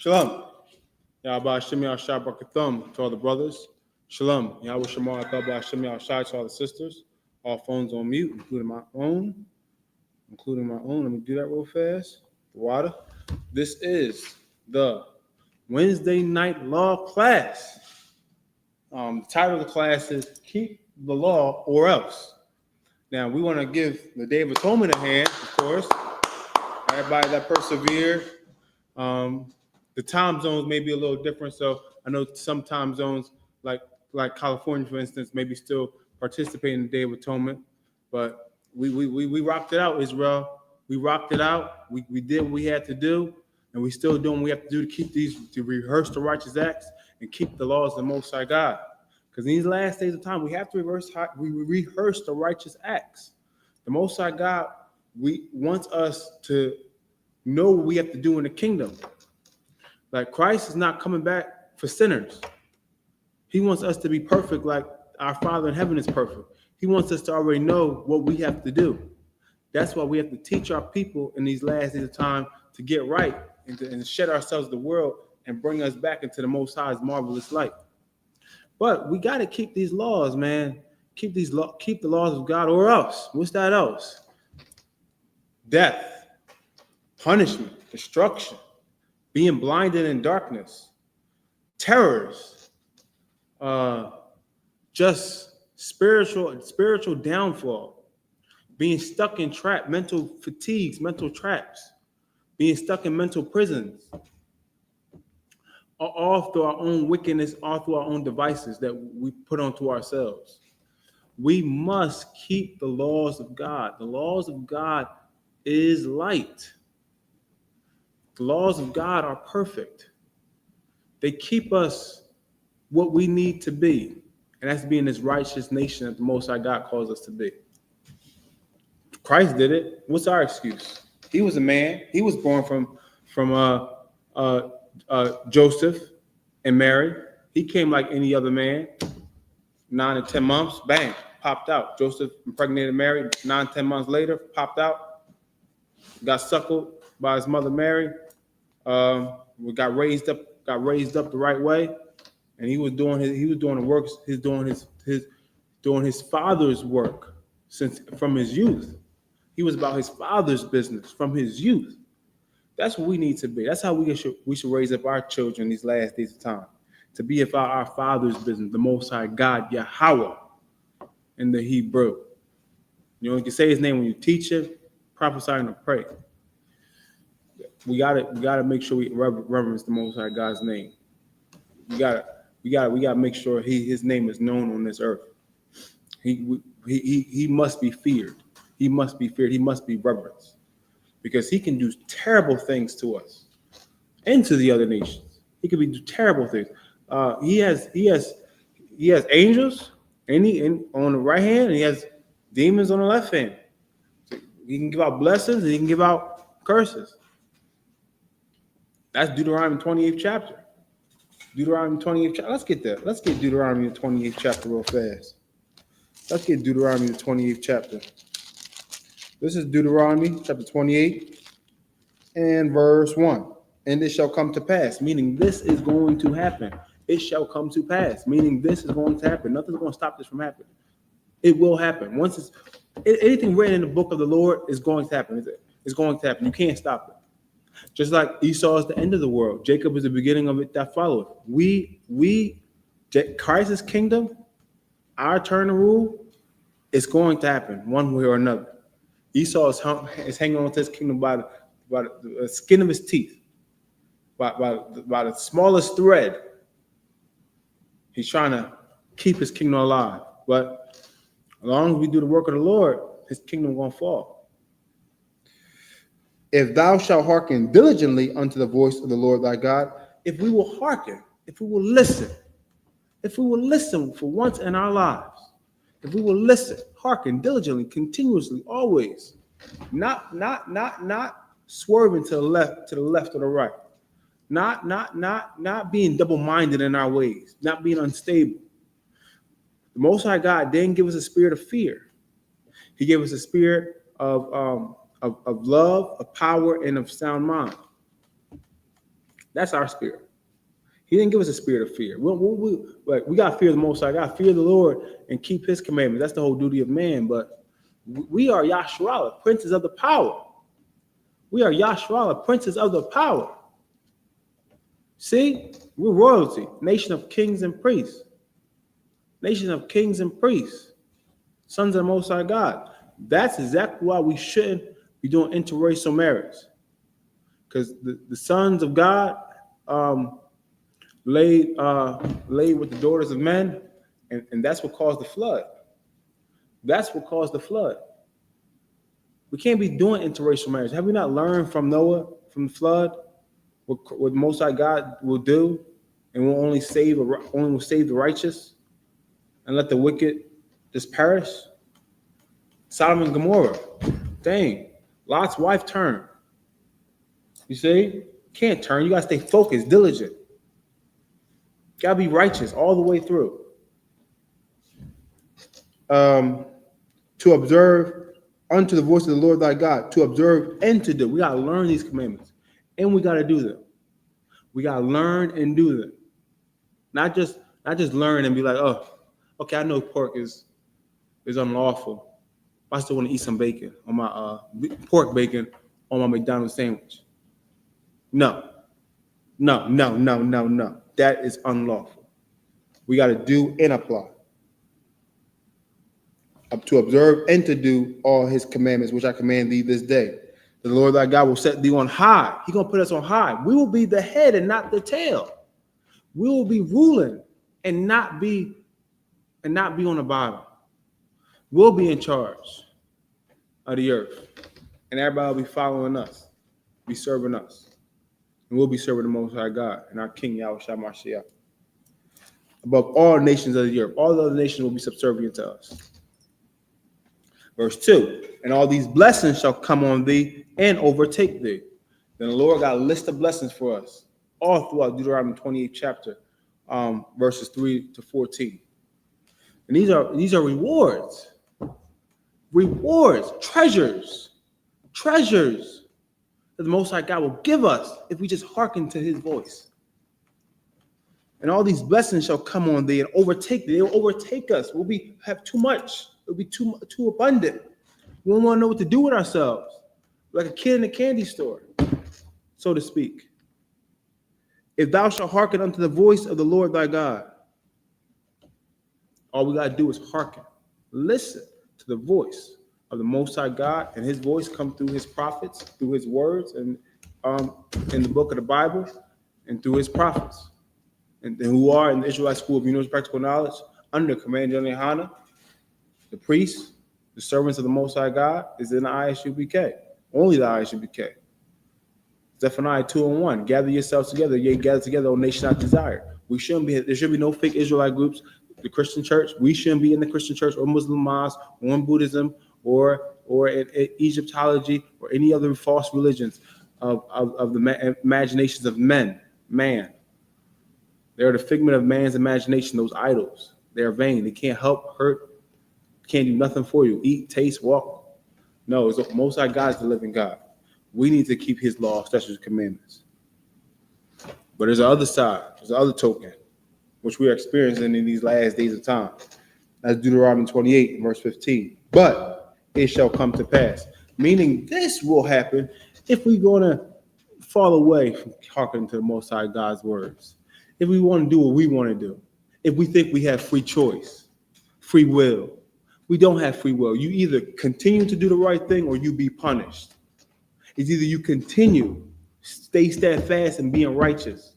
Shalom. Yahweh Hashem Yahshua Barakathum to all the brothers. Shalom. Yahweh Shemar Athab Hashem Yahshua to all the sisters. All phones on mute, including my own. Let me do that real fast. The water. This is the Wednesday night law class. The title of the class is Keep the Law or Else. Now, we want to give the Day of Atonement a hand, of course. Everybody that persevered. The time zones may be a little different, so I know some time zones, like California, for instance, maybe still participate in the Day of Atonement, but we rocked it out, Israel. We rocked it out. We did what we had to do, and we still doing what we have to do to keep to rehearse the righteous acts and keep the laws of the Most High God. Because in these last days of time, we have to rehearse the righteous acts. The Most High God wants us to know what we have to do in the kingdom. Like, Christ is not coming back for sinners. He wants us to be perfect like our Father in heaven is perfect. He wants us to already know what we have to do. That's why we have to teach our people in these last days of time to get right and shed ourselves the world and bring us back into the Most High's marvelous light. But we got to keep these laws, man. Keep the laws of God, or else. What's that else? Death, punishment, destruction, being blinded in darkness, terrors, just spiritual downfall, being stuck in mental fatigues, mental traps, being stuck in mental prisons, all through our own wickedness, all through our own devices that we put onto ourselves. We must keep the laws of God. The laws of God is light. The laws of God are perfect. They keep us what we need to be, and that's being this righteous nation that the Most High God calls us to be. Christ did it. What's our excuse? He was a man. He was born from Joseph and Mary. He came like any other man. 9 to 10 months, bang, popped out. Joseph impregnated Mary. 9, 10 months later, popped out. Got suckled by his mother Mary. Got raised up the right way, and he was doing the works. He's doing his father's work from his youth. He was about his father's business from his youth. That's what we need to be. That's how we should raise up our children these last days of time, to be about our father's business, the Most High God, Yahweh, in the Hebrew. You can say his name when you teach him, prophesy, and pray. We gotta make sure we reverence the Most High God's name. We gotta make sure his name is known on this earth. He must be feared. He must be feared. He must be reverenced, because he can do terrible things to us and to the other nations. He can do terrible things. He has angels on the right hand, and he has demons on the left hand. So he can give out blessings and he can give out curses. That's Deuteronomy 28th chapter. Deuteronomy 28th chapter. Let's get that. Let's get Deuteronomy 28th chapter real fast. Let's get Deuteronomy 28th chapter. This is Deuteronomy chapter 28 and verse 1. And it shall come to pass, meaning this is going to happen. It shall come to pass, meaning this is going to happen. Nothing's going to stop this from happening. It will happen. Anything written in the book of the Lord is going to happen. It's going to happen. You can't stop it. Just like Esau is the end of the world, Jacob is the beginning of it that followed. Christ's kingdom, our turn to rule, is going to happen one way or another. Esau is hanging on to his kingdom by the skin of his teeth, by the smallest thread. He's trying to keep his kingdom alive. But as long as we do the work of the Lord, his kingdom won't fall. If thou shalt hearken diligently unto the voice of the Lord thy God, if we will hearken, if we will listen for once in our lives, if we will listen, hearken diligently, continuously, always, not swerving to the left or the right, not being double-minded in our ways, not being unstable. The Most High God didn't give us a spirit of fear. He gave us a spirit of love, of power, and of sound mind. That's our spirit. He didn't give us a spirit of fear. We got to fear the Most High God, fear the Lord, and keep His commandments. That's the whole duty of man. But we are Yahshua, princes of the power. We are Yahshua, princes of the power. See, we're royalty, nation of kings and priests. Nation of kings and priests, sons of the Most High God. That's exactly why we shouldn't be doing interracial marriage. Because the sons of God laid with the daughters of men, and that's what caused the flood. That's what caused the flood. We can't be doing interracial marriage. Have we not learned from Noah, from the flood, what Most High God will do, and will only save the righteous, and let the wicked just perish? Sodom and Gomorrah, dang, Lot's wife turned. You see, can't turn. You gotta stay focused, diligent. Gotta be righteous all the way through. To observe unto the voice of the Lord thy God, to observe and to do. We gotta learn these commandments, and we gotta do them. We gotta learn and do them. Not just learn and be like, oh, okay, I know pork is unlawful. I still want to eat some bacon on my pork bacon on my McDonald's sandwich. No. That is unlawful. We got to do and apply. To observe and to do all His commandments, which I command thee this day. The Lord thy God will set thee on high. He's going to put us on high. We will be the head and not the tail. We will be ruling and not be on the bottom. We'll be in charge of the earth, and everybody will be following us, be serving us, and we'll be serving the Most High God and our King Yahushua Mashiach above all nations of the earth. All the other nations will be subservient to us. Verse 2, and all these blessings shall come on thee and overtake thee. Then the Lord got a list of blessings for us all throughout Deuteronomy 28 chapter, verses 3 to 14. And these are rewards. Rewards, treasures that the Most High God will give us if we just hearken to His voice. And all these blessings shall come on thee and overtake thee. They will overtake us. We'll have too much. It'll be too abundant. We won't want to know what to do with ourselves, like a kid in a candy store, so to speak. If thou shalt hearken unto the voice of the Lord thy God, all we got to do is hearken, listen to the voice of the Most High God, and His voice come through His prophets, through His words, and in the book of the Bible, and through His prophets, and who are in the Israelite School of Universal Practical Knowledge under Command General YAHANNA. The priests, the servants of the Most High God, is in the I.S.U.P.K. Only the I.S.U.P.K. Zephaniah 2:1. Gather yourselves together, yea, gather together, O nation not desired. There should be no fake Israelite groups. The Christian church, we shouldn't be in the Christian church or Muslim mosque or in Buddhism or in Egyptology or any other false religions of the imaginations of man. They're the figment of man's imagination, those idols. They're vain. They can't help, hurt, can't do nothing for you. Eat, taste, walk. No, it's the Most High God is the living God. We need to keep His law, statutes, and commandments. But there's the other side. There's the other token, which we are experiencing in these last days of time. That's Deuteronomy 28, verse 15. But it shall come to pass. Meaning this will happen if we're going to fall away from hearkening to the Most High God's words. If we want to do what we want to do. If we think we have free choice, free will. We don't have free will. You either continue to do the right thing or you be punished. It's either you continue, stay steadfast and being righteous.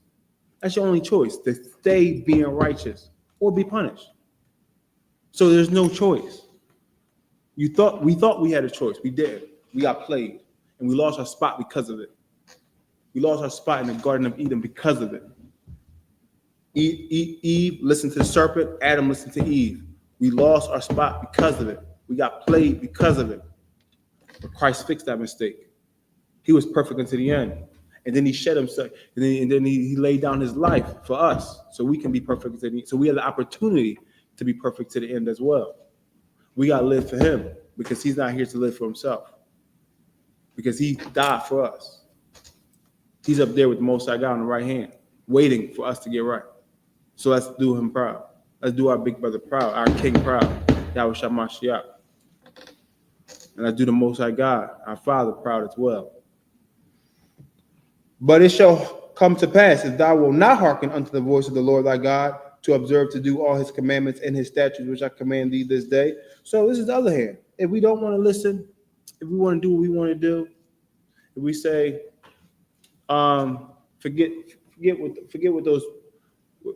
That's your only choice, to stay being righteous or be punished. So there's no choice. We thought we had a choice. We did. We got played, and we lost our spot because of it. We lost our spot in the Garden of Eden because of it. Eve listened to the serpent. Adam listened to Eve. We lost our spot because of it. We got played because of it. But Christ fixed that mistake. He was perfect unto the end. And then He shed Himself. And then he laid down His life for us so we can be perfect to the end. So we have the opportunity to be perfect to the end as well. We got to live for Him because He's not here to live for Himself. Because He died for us. He's up there with the Most High God on the right hand, waiting for us to get right. So let's do him proud. Let's do our big brother proud, our king proud, Yahweh Shamashiach. And let's do the Most High God, our Father, proud as well. But it shall come to pass, if thou wilt not hearken unto the voice of the Lord thy God, to observe to do all his commandments and his statutes, which I command thee this day. So this is the other hand. If we don't want to listen, if we want to do what we want to do, if we say, forget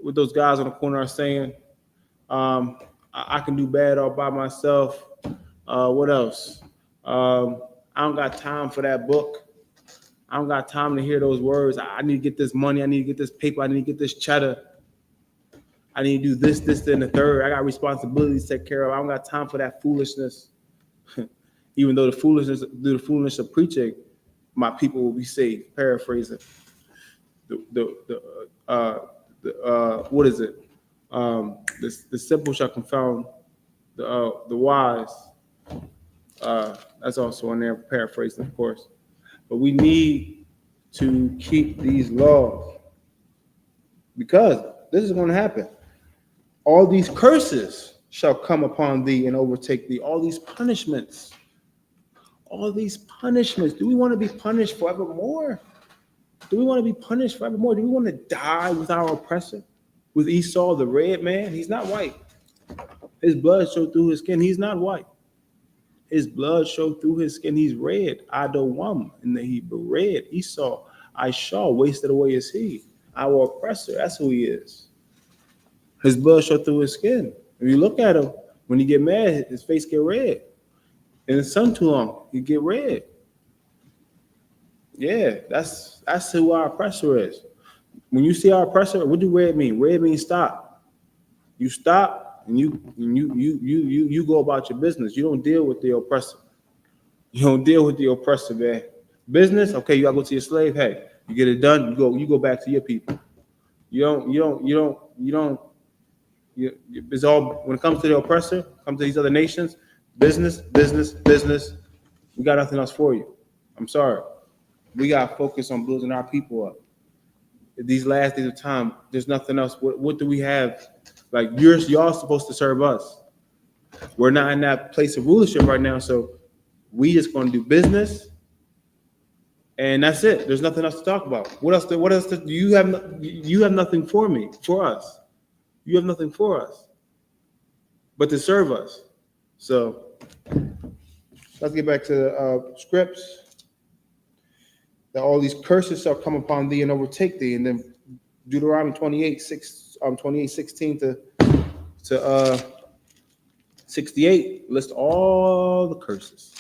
what those guys on the corner are saying. I can do bad all by myself. What else? I don't got time for that book. I don't got time to hear those words. I need to get this money. I need to get this paper. I need to get this cheddar. I need to do this, and the third. I got responsibilities to take care of. I don't got time for that foolishness. Even though the foolishness of preaching, my people will be saved. Paraphrasing. What is it? The simple shall confound the wise. That's also in there, paraphrasing, of course. But we need to keep these laws because this is going to happen. All these curses shall come upon thee and overtake thee. All these punishments. All these punishments. Do we want to be punished forevermore? Do we want to be punished forevermore? Do we want to die with our oppressor? With Esau, the red man? He's not white. His blood showed through his skin. He's not white. His blood showed through his skin. He's red. Adowam in the Hebrew. Red. Esau. I.S.U.P.K. Wasted away is he. Our oppressor. That's who he is. His blood showed through his skin. If you look at him, when he get mad, his face get red. In the sun too long, he get red. Yeah, that's who our oppressor is. When you see our oppressor, what do red mean? Red means stop. You stop and you go about your business. You don't deal with the oppressor. You don't deal with the oppressor, man. Business, okay, you gotta go to your slave. Hey, you get it done, you go back to your people. It's all when it comes to the oppressor, comes to these other nations, business. We got nothing else for you. I'm sorry. We got to focus on building our people up. These last days of time, there's nothing else. What do we have? Like y'all supposed to serve us. We're not in that place of rulership right now, so we just going to do business, and that's it. There's nothing else to talk about. What else? You have nothing for us. You have nothing for us, but to serve us. So let's get back to the scripts. That all these curses shall come upon thee and overtake thee. And then Deuteronomy 28:16 to 68 list all the curses,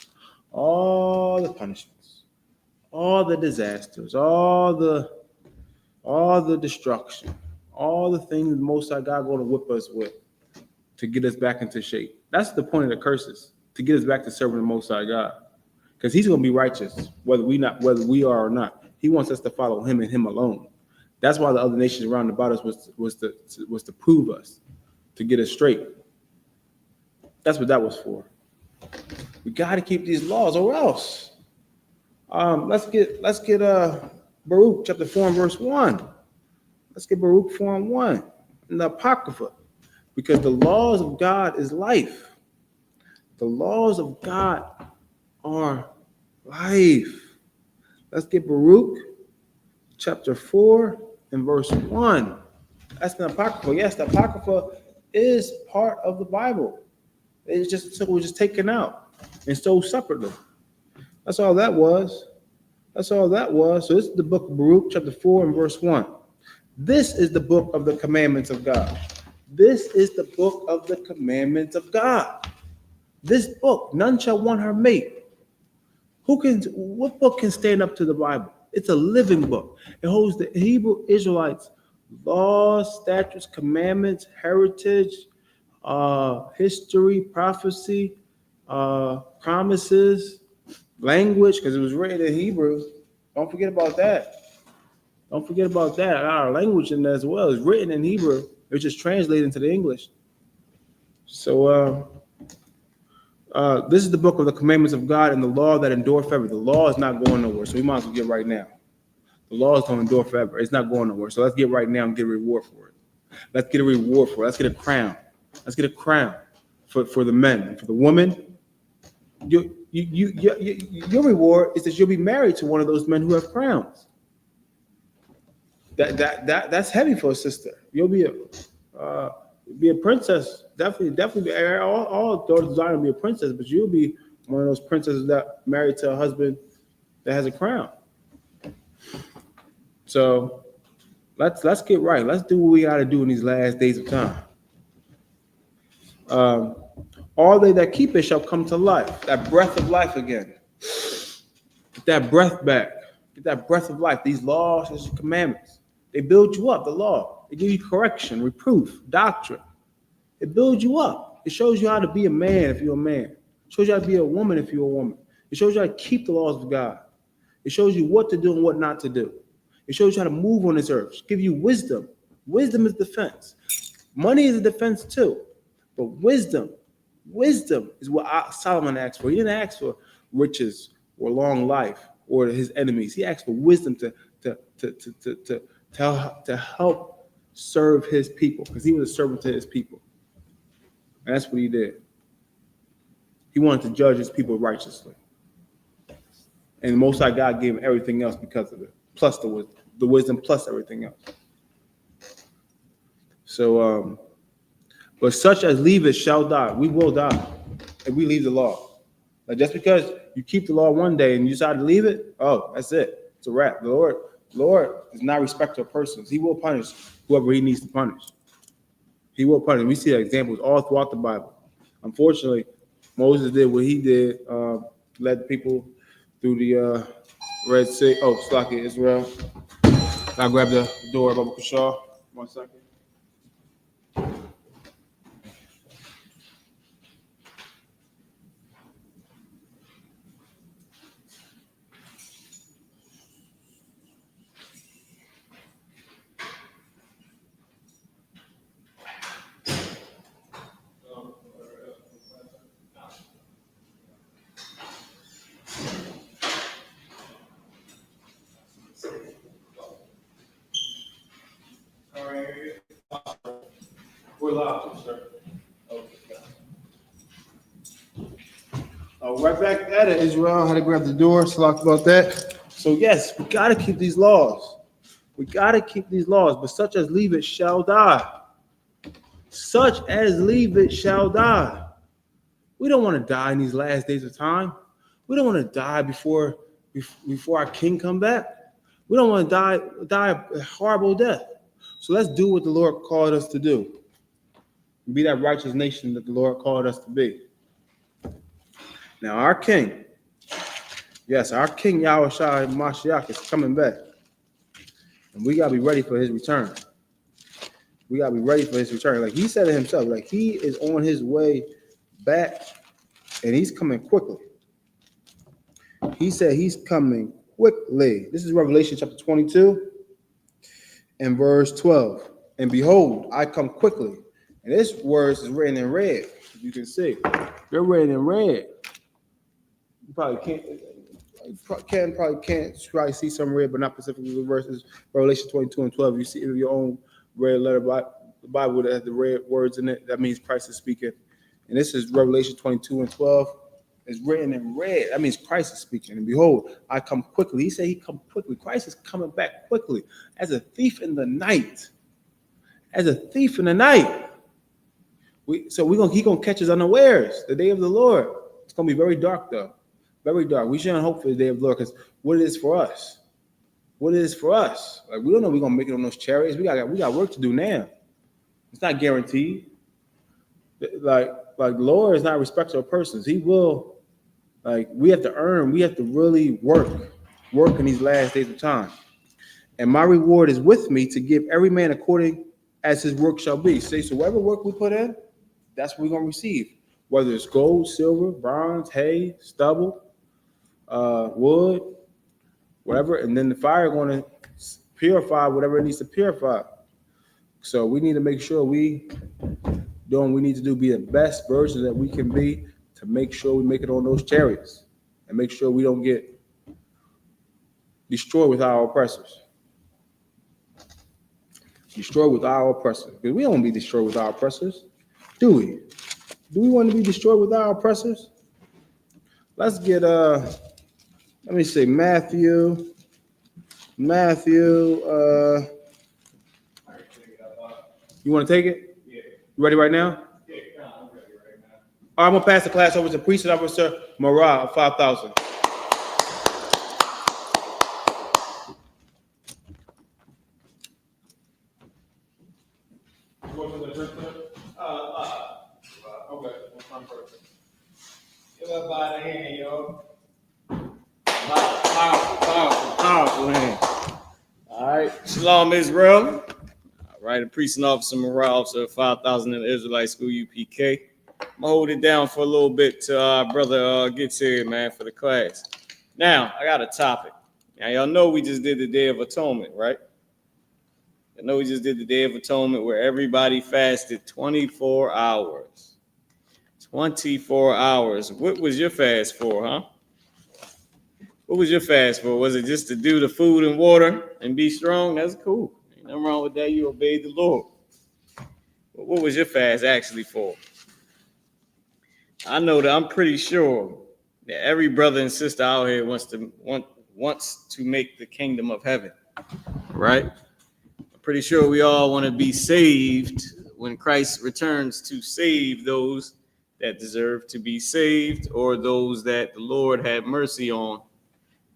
all the punishments, all the disasters, all the destruction, all the things the Most High God going to whip us with to get us back into shape. That's the point of the curses, to get us back to serving the Most High God. Because he's going to be righteous, whether we are or not. He wants us to follow him and him alone. That's why the other nations around about us was to prove us, to get us straight. That's what that was for. We got to keep these laws, or else. Let's get Baruch chapter 4 and verse 1. Let's get Baruch 4 and 1 in the Apocrypha, because the laws of God is life. The laws of God are life. Let's get Baruch chapter 4 and verse 1. That's the Apocrypha. Yes, the Apocrypha is part of the Bible. It was just taken out and sold separately. That's all that was. So this is the book of Baruch chapter 4 and verse 1. This is the book of the commandments of God. This is the book of the commandments of God. This book, none shall want her mate. What book can stand up to the Bible? It's a living book. It holds the Hebrew Israelites' laws, statutes, commandments, heritage, history, prophecy, promises, language, because it was written in Hebrew. Don't forget about that. Our language in there as well is written in Hebrew. It's just translated into the English. So this is the book of the commandments of God and the law that endure forever. The law is not going nowhere, so we might as well get right now. The law is going to endure forever. It's not going nowhere. So let's get right now and get a reward for it. Let's get a reward for it. Let's get a crown. Let's get a crown for the men and for the women. Your reward is that you'll be married to one of those men who have crowns. That's heavy for a sister. You'll be a princess. Definitely. All daughters desire to be a princess, but you'll be one of those princesses that married to a husband that has a crown. So let's get right. Let's do what we got to do in these last days of time. All they that keep it shall come to life. That breath of life again. Get that breath back. Get that breath of life. These laws, these commandments, they build you up. The law, they give you correction, reproof, doctrine. It builds you up. It shows you how to be a man if you're a man. It shows you how to be a woman if you're a woman. It shows you how to keep the laws of God. It shows you what to do and what not to do. It shows you how to move on this earth. Give you wisdom. Wisdom is defense. Money is a defense too. But wisdom is what Solomon asked for. He didn't ask for riches or long life or his enemies. He asked for wisdom to help serve his people, because he was a servant to his people. And that's what he did. He wanted to judge his people righteously. And the Most High God gave him everything else because of it, plus the wisdom, plus everything else. So, but such as leave it shall die. We will die if we leave the law. Like, just because you keep the law one day and you decide to leave it, oh, that's it. It's a wrap. The Lord is not respecter of persons. He will punish whoever he needs to punish. He will punish. We see examples all throughout the Bible. Unfortunately, Moses did what he did, led people through the Red Sea. Oh, Slaki, Israel. I'll grab the door, Baba Kashar. 1 second. We're live, sir. Okay. Right back at it, Israel. How to grab the door. Talk about that. So yes, we gotta keep these laws. We gotta keep these laws. But such as leave it shall die. Such as leave it shall die. We don't want to die in these last days of time. We don't want to die before our King come back. We don't want to die a horrible death. So let's do what the Lord called us to do. Be that righteous nation that the Lord called us to be. Now our King, yes, our King Yahushua Mashiach is coming back. And we gotta be ready for his return. We gotta be ready for his return. Like he said it himself, like he is on his way back and he's coming quickly. He said he's coming quickly. This is Revelation chapter 22 and verse 12. And behold, I come quickly. And this verse is written in red. As you can see, they're written in red. You probably can't see some red, but not specifically the verses. Revelation 22 and 12. You see in your own red letter Bible that has the red words in it. That means Christ is speaking. And this is Revelation 22 and 12. It's written in red. That means Christ is speaking. And behold, I come quickly. He said he come quickly. Christ is coming back quickly as a thief in the night. As a thief in the night. He's gonna catch us unawares. The day of the Lord. It's gonna be very dark though. Very dark. We shouldn't hope for the day of the Lord, because what it is for us. What it is for us. Like we don't know we're gonna make it on those chariots. We got work to do now. It's not guaranteed. Like the Lord is not a respecter of persons. He will, like, we have to earn, we have to really work in these last days of time. And my reward is with me to give every man according as his work shall be. So whatever work we put in, that's what we're gonna receive. Whether it's gold, silver, bronze, hay, stubble, wood, whatever, and then the fire going to purify whatever it needs to purify. So we need to make sure we doing what we need to do, be the best version that we can be to make sure we make it on those chariots and make sure we don't get destroy with our oppressors. Destroy with our oppressors. Because we don't want to be destroyed with our oppressors, do we? Do we want to be destroyed with our oppressors? Let's get let me say Matthew. You want to take it? Yeah. You ready right now? Yeah, I'm ready right now. All right, I'm gonna pass the class over to Precinct Officer Marah, 5,000. Okay, give up by the hand, yo. Powerful hand. All right, Shalom, Israel. All right, a Precinct Officer Morale, Officer 5,000 in the Israelite School, UPK. I'm gonna hold it down for a little bit till our brother gets here, man, for the class. Now, I got a topic. Now, y'all know we just did the Day of Atonement, right? I know we just did the Day of Atonement where everybody fasted 24 hours. 24 hours. What was your fast for, huh? What was your fast for? Was it just to do the food and water and be strong? That's cool. Ain't nothing wrong with that. You obeyed the Lord. But what was your fast actually for? I know that I'm pretty sure that every brother and sister out here wants to make the kingdom of heaven, right? I'm pretty sure we all want to be saved when Christ returns to save those that deserve to be saved or those that the Lord had mercy on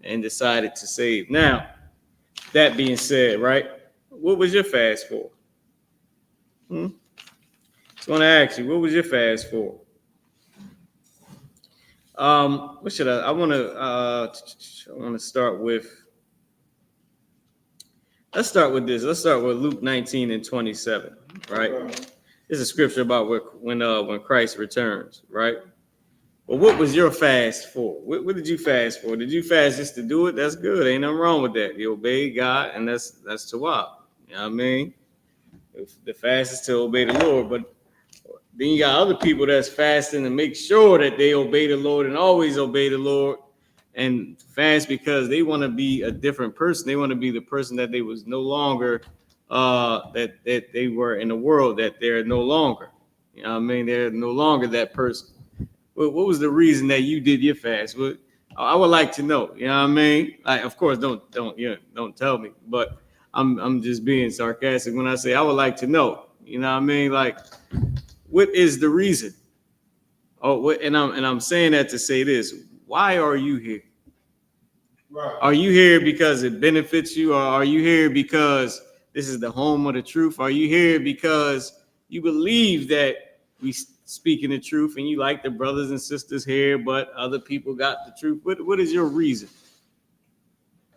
and decided to save. Now, that being said, right, what was your fast for? Just want to ask you, what was your fast for? What should I want to start with. Let's start with this. Let's start with Luke 19 and 27, right? This is a scripture about when Christ returns, right? But what was your fast for? What did you fast for? Did you fast just to do it? That's good. Ain't nothing wrong with that. You obey God, and that's tawab. You know what I mean? The fast is to obey the Lord, but then you got other people that's fasting to make sure that they obey the Lord and always obey the Lord, and fast because they want to be a different person. They want to be the person that they was no longer, that they were in the world, that they're no longer. You know what I mean? They're no longer that person. What was the reason that you did your fast? I would like to know. You know what I mean? Like, of course, don't tell me. But I'm just being sarcastic when I say I would like to know. You know what I mean? Like, what is the reason? And I'm saying that to say this. Why are you here? Right. Are you here because it benefits you, or are you here because this is the home of the truth? Are you here because you believe that we speaking the truth and you like the brothers and sisters here, but other people got the truth? What is your reason?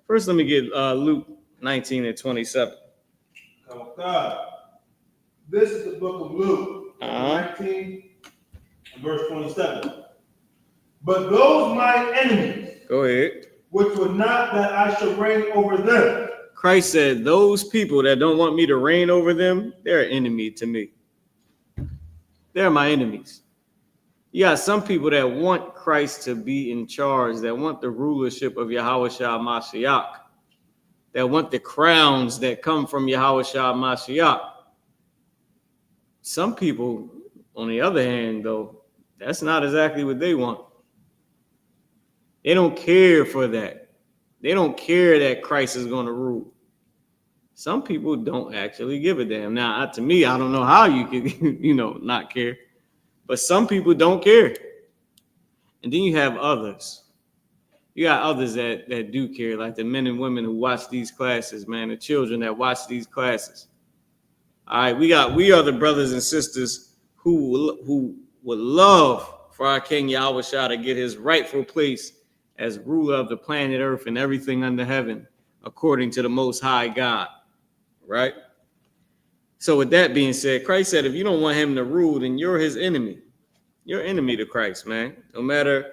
First, let me get Luke 19 and 27. Oh, God. This is the book of Luke, 19 and verse 27. But those my enemies, go ahead, which would not that I should reign over them. Christ said, those people that don't want me to reign over them, they're an enemy to me. They're my enemies. You got some people that want Christ to be in charge, that want the rulership of Yahawashi Mashiach, that want the crowns that come from Yahawashi Mashiach. Some people, on the other hand, though, that's not exactly what they want. They don't care for that. They don't care that Christ is going to rule. Some people don't actually give a damn. Now, to me, I don't know how you can, not care. But some people don't care. And then you have others. You got others that do care, like the men and women who watch these classes, man, the children that watch these classes. All right, we are the brothers and sisters who would love for our King Yahawashi to get his rightful place as ruler of the planet Earth and everything under heaven, according to the Most High God, right? So with that being said, Christ said, if you don't want him to rule, then you're his enemy. You're enemy to Christ, man. No matter,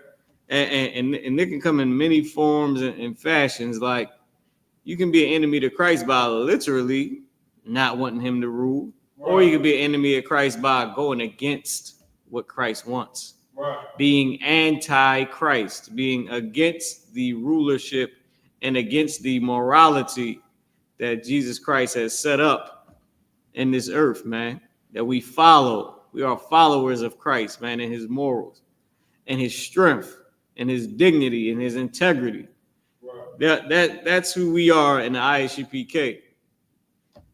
and it can come in many forms and fashions. Like, you can be an enemy to Christ by literally not wanting him to rule, right. Or you can be an enemy of Christ by going against what Christ wants. Right. Being anti-Christ, being against the rulership and against the morality that Jesus Christ has set up in this earth, man, that we follow. We are followers of Christ, man, and his morals and his strength and his dignity and his integrity. That's who we are in the I.S.U.P.K.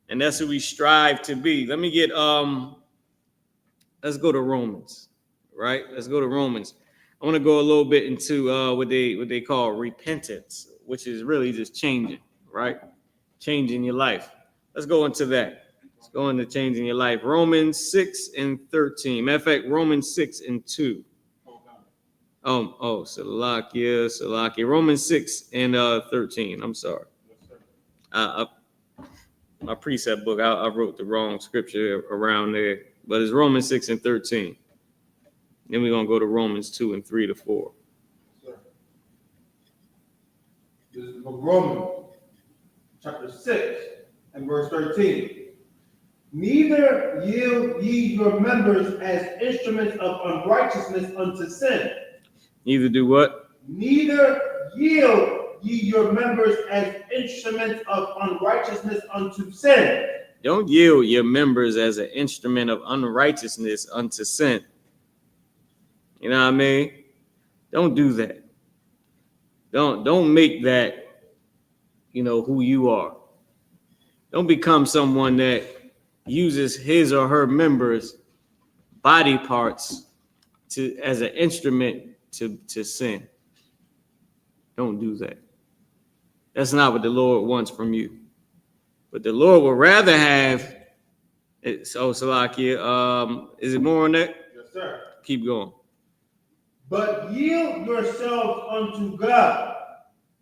And that's who we strive to be. Let me get let's go to Romans, right? Let's go to Romans. I want to go a little bit into what they call repentance, which is really just changing, right? Changing your life. Let's go into that. Let's go into changing your life. Romans 6:13. Matter of fact, Romans 6:2. Salakia. Romans 6:13. I'm sorry. My precept book, I wrote the wrong scripture around there, but it's Romans 6:13. Then we're gonna go to Romans 2:3-4. This is the book of Romans, chapter 6 and verse 13. Neither yield ye your members as instruments of unrighteousness unto sin. Neither do what? Neither yield ye your members as instruments of unrighteousness unto sin. Don't yield your members as an instrument of unrighteousness unto sin. You know what I mean? Don't do that. Don't make that, who you are. Don't become someone that uses his or her members' body parts as an instrument to sin. Don't do that. That's not what the Lord wants from you. But the Lord would rather have it. So Salakia, is it more on that? Yes, sir. Keep going. But yield yourselves unto God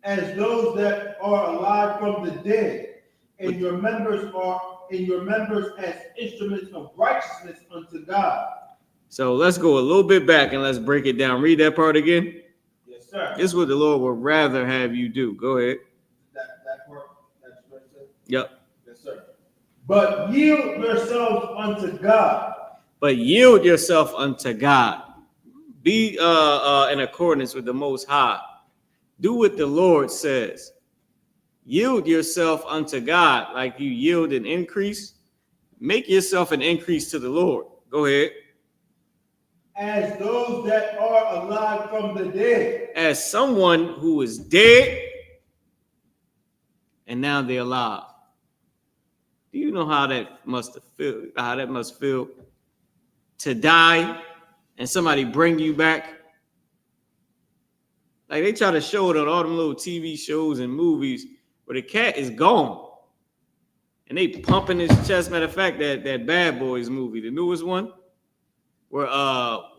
as those that are alive from the dead, and your members as instruments of righteousness unto God. So let's go a little bit back and let's break it down. Read that part again. Yes, sir. This is what the Lord would rather have you do. Go ahead. That part, that's what it says? Yep. Yes, sir. But yield yourselves unto God. But yield yourself unto God. Be in accordance with the Most High. Do what the Lord says. Yield yourself unto God like you yield an increase. Make yourself an increase to the Lord. Go ahead. As those that are alive from the dead. As someone who is dead and now they're alive. Do you know how that must feel to die and somebody bring you back? Like they try to show it on all them little TV shows and movies where the cat is gone and they pumping his chest. Matter of fact, that Bad Boys movie, the newest one, where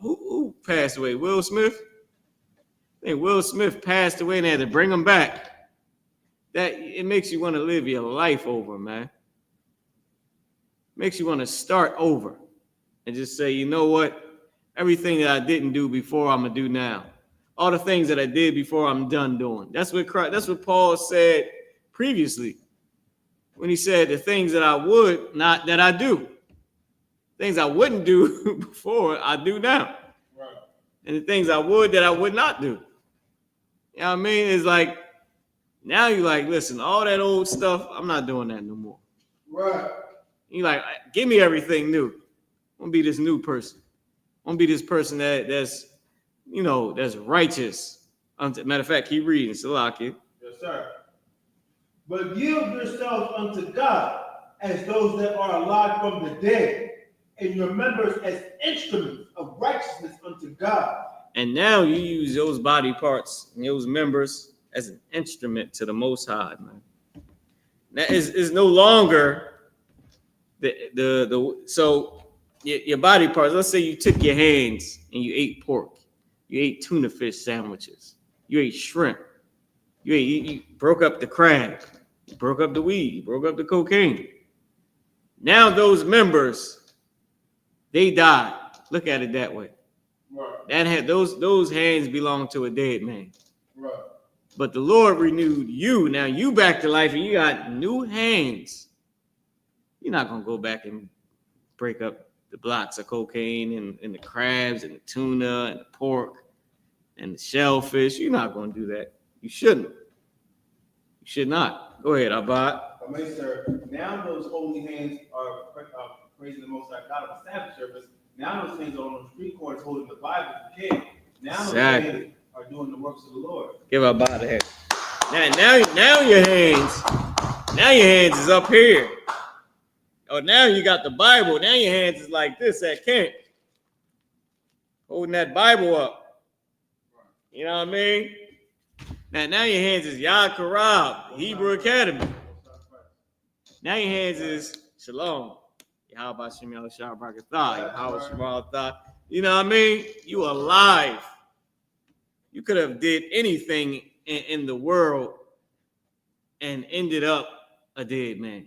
who passed away? Will Smith. I think Will Smith passed away and they had to bring him back. That it makes you want to live your life over, man. Makes you want to start over and just say, you know what? Everything that I didn't do before, I'm gonna do now. All the things that I did before, I'm done doing. That's what Paul said previously when he said the things that I would not that I do. Things I wouldn't do before, I do now. Right. And the things I would that I would not do. You know what I mean? It's like, now you're like, listen, all that old stuff, I'm not doing that no more. Right. You're like, give me everything new. I want to be this new person. I want to be this person that's righteous. Matter of fact, keep reading, Salakia. Yes, sir. But yield yourselves unto God as those that are alive from the dead, and your members as instruments of righteousness unto God. And now you use those body parts and those members as an instrument to the Most High, man. That is no longer so your body parts. Let's say you took your hands and you ate pork, you ate tuna fish sandwiches, you ate shrimp, you broke up the crab, you broke up the weed, you broke up the cocaine. Now those members, they died. Look at it that way. Right. Those hands belong to a dead man. Right. But the Lord renewed you. Now you back to life and you got new hands. You're not going to go back and break up the blocks of cocaine and the crabs and the tuna and the pork and the shellfish. You're not going to do that. You shouldn't. should not. Go ahead, Abad. Amen, sir. Now those holy hands are praising the Most High God of the Sabbath service. Now those hands are on the street corners holding the Bible for the king. Now those hands are doing the works of the Lord. Give Abad a hand. Now your hands is up here. Oh, now you got the Bible. Now your hands is like this at camp, holding that Bible up. You know what I mean? Now your hands is Yah Karab, Hebrew Academy. Now your hands is Shalom. Yahweh Shem Yahushua Barakatah. Yahweh Shem Yahushua. You know what I mean? You alive. You could have did anything in the world and ended up a dead man.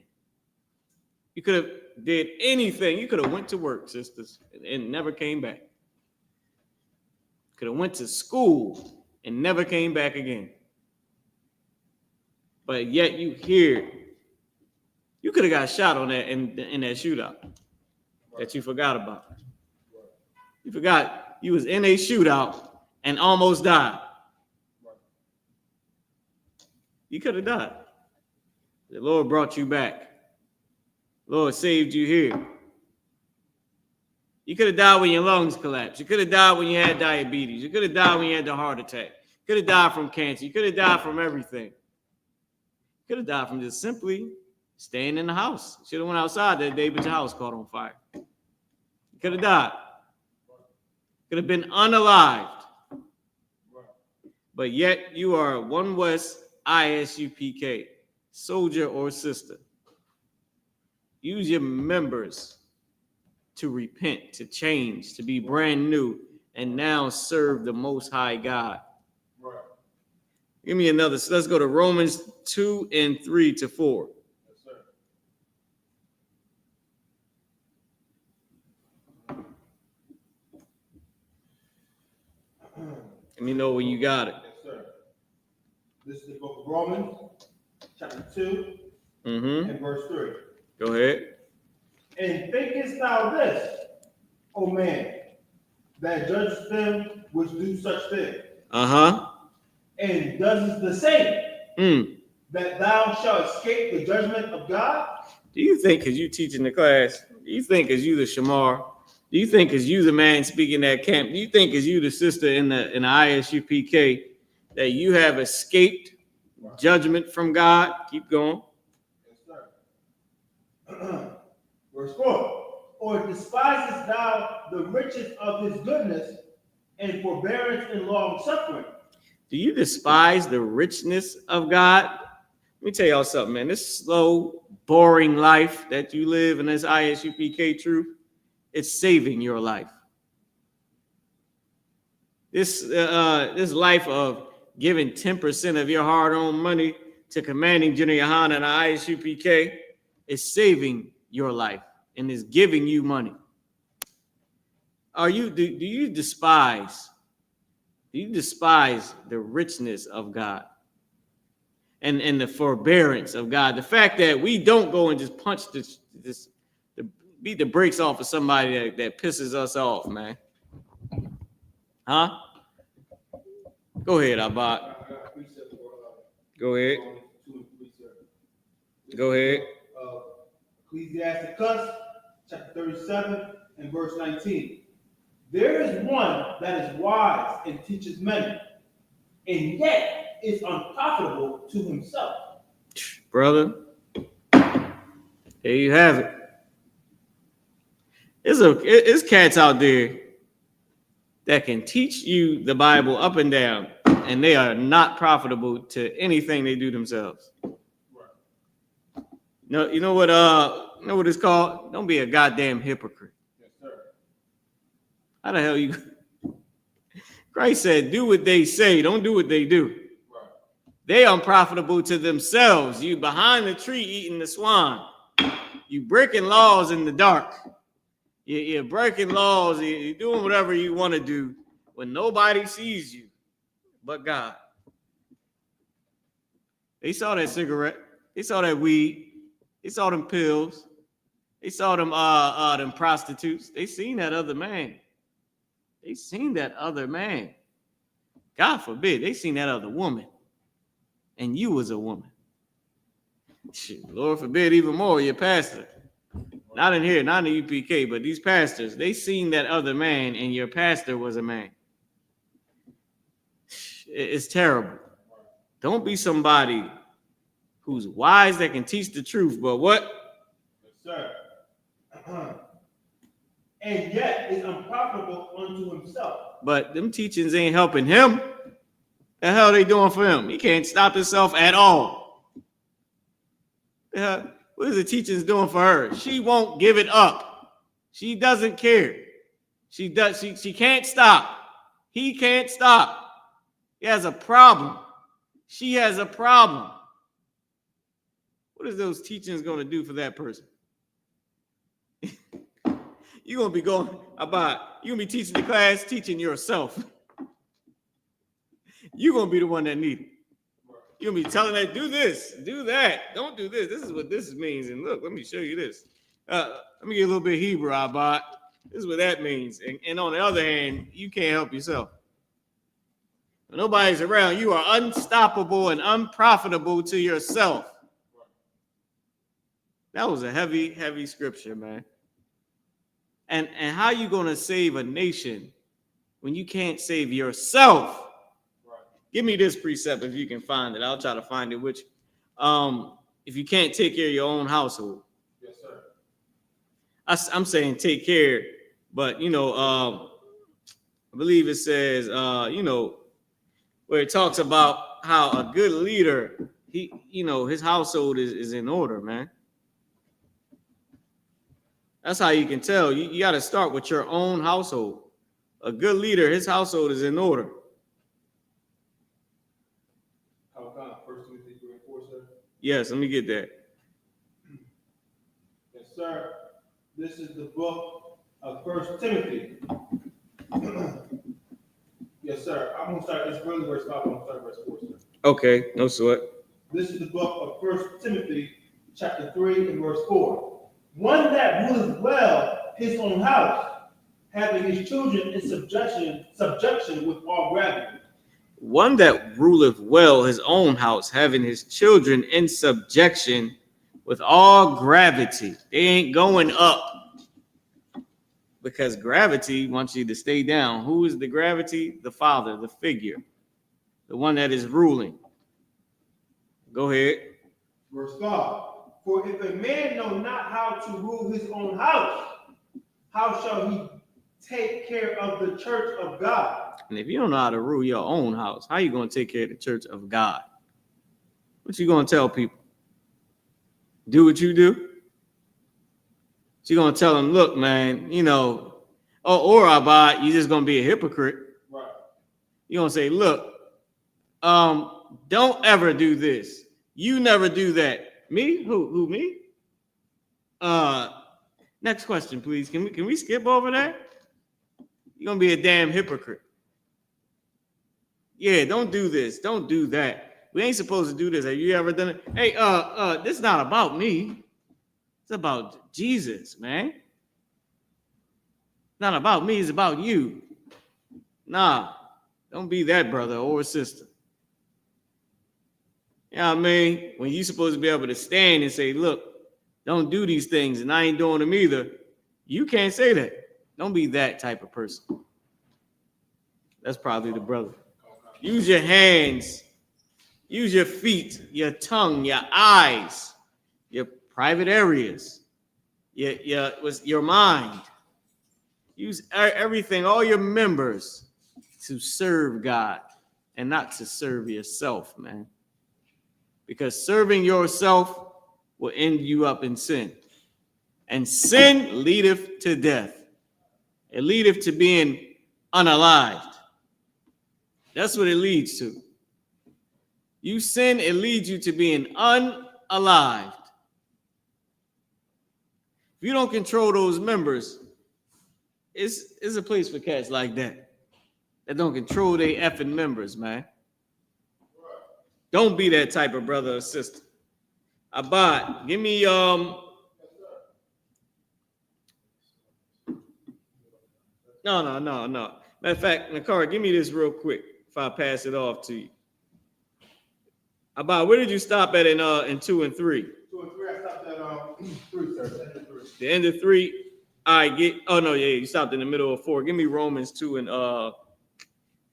You could have did anything. You could have went to work, sisters, and never came back. Could have went to school and never came back again. But yet you here. You could have got shot on that in that shootout that you forgot about. You forgot you was in a shootout and almost died. You could have died. The Lord brought you back. Lord saved you here. You could have died when your lungs collapsed. You could have died when you had diabetes. You could have died when you had the heart attack. You could have died from cancer. You could have died from everything. You could have died from just simply staying in the house. You should have went outside that day, but your house caught on fire. You could have died. Could have been unalived. But yet you are one West I.S.U.P.K, soldier or sister. Use your members to repent, to change, to be brand new, and now serve the Most High God. Right. Give me another. So let's go to Romans 2 and 3 to 4. Yes, sir. Let me know when you got it. Yes, sir. This is the book of Romans, chapter 2, and verse 3. Go ahead. And thinkest thou this, O man, that judgest them which do such things, and doest the same, that thou shalt escape the judgment of God? Do you think, because you teaching the class, do you think, as you the Shamar, do you think, as you the man speaking at camp, do you think, as you the sister in the I.S.U.P.K, that you have escaped judgment from God? Keep going. Yes, sir. Verse 4. Or despisest thou the riches of his goodness and forbearance and long suffering? Do you despise the richness of God? Let me tell y'all something, man. This slow, boring life that you live in this I.S.U.P.K truth, it's saving your life. This life of giving 10% of your hard-earned money to commanding General YAHANNA and I.S.U.P.K is saving your life and is giving you money. Do you despise the richness of God and the forbearance of God? The fact that we don't go and just punch beat the brakes off of somebody that pisses us off, man. Huh? Go ahead, Abad. Go ahead. Go ahead. Ecclesiasticus, chapter 37, and verse 19. There is one that is wise and teaches many, and yet is unprofitable to himself. Brother, there you have it. There's cats out there that can teach you the Bible up and down, and they are not profitable to anything they do themselves. No, you know what it's called? Don't be a goddamn hypocrite. Yes, sir. How the hell you? Christ said, "Do what they say, don't do what they do." Right. They are unprofitable to themselves. You behind the tree eating the swan. You breaking laws in the dark. You're breaking laws. You're doing whatever you want to do when nobody sees you but God. They saw that cigarette. They saw that weed. They saw them pills. They saw them prostitutes. They seen that other man. They seen that other man. God forbid, they seen that other woman. And you was a woman. Lord forbid even more, your pastor. Not in here, not in the U.P.K, but these pastors, they seen that other man and your pastor was a man. It's terrible. Don't be somebody who's wise that can teach the truth, but what? Yes, sir. And yet is unprofitable unto himself. But them teachings ain't helping him. The hell they doing for him? He can't stop himself at all. What is the teachings doing for her? She won't give it up. She doesn't care. She can't stop. He can't stop. He has a problem. She has a problem. What is those teachings going to do for that person? You're going to be going about, you're going to be teaching the class, teaching yourself. You're going to be the one that needs it. You're going to be telling that, do this, do that, don't do this. This is what this means. And look, let me show you this. Let me get a little bit of Hebrew, Abba. This is what that means. And on the other hand, you can't help yourself. When nobody's around, you are unstoppable and unprofitable to yourself. That was a heavy, heavy scripture, man. And how you going to save a nation when you can't save yourself? Give me this precept if you can find it. I'll try to find it. Which, if you can't take care of your own household. Yes, sir. I'm saying take care, but I believe it says, where it talks about how a good leader, his household is in order, man. That's how you can tell. You got to start with your own household. A good leader, his household is in order. Yes, let me get that. Yes, sir. This is the book of 1 Timothy. Yes, sir. I'm going to start. It's really verse 5. I'm going to start verse 4, sir. Okay, no sweat. This is the book of 1 Timothy, chapter 3, and verse 4. One that ruleth well his own house, having his children in subjection with all gravity. One that ruleth well his own house, having his children in subjection with all gravity. They ain't going up because gravity wants you to stay down. Who is the gravity? The Father, the figure, the one that is ruling. Go ahead. Verse 5. For if a man know not how to rule his own house, how shall he take care of the church of God? And if you don't know how to rule your own house, how are you going to take care of the church of God? What you going to tell people? Do what you do? So you're going to tell them, look, man, or Abba, you're just going to be a hypocrite. Right. You're going to say, look, don't ever do this. You never do that. Me? Who me? Next question, please. Can we skip over that? You're going to be a damn hypocrite. Yeah, don't do this. Don't do that. We ain't supposed to do this. Have you ever done it? Hey, this is not about me. It's about Jesus, man. It's not about me. It's about you. Nah, don't be that brother or sister. You know what I mean? When you're supposed to be able to stand and say, look, don't do these things, and I ain't doing them either. You can't say that. Don't be that type of person. That's probably the brother. Use your hands, use your feet, your tongue, your eyes, your private areas, your mind. Use everything, all your members to serve God and not to serve yourself, man. Because serving yourself will end you up in sin. And sin leadeth to death. It leadeth to being unalived. That's what it leads to. You sin, it leads you to being unalived. If you don't control those members, it's a place for cats like that don't control their effing members, man. Don't be that type of brother or sister. Abad, give me No. Matter of fact, Nakara, give me this real quick if I pass it off to you. Abad, where did you stop at in 2 and 3? 2 and 3. I stopped at 3, sir. End of 3. The end of 3. All right, oh no, yeah, you stopped in the middle of 4. Give me Romans 2 and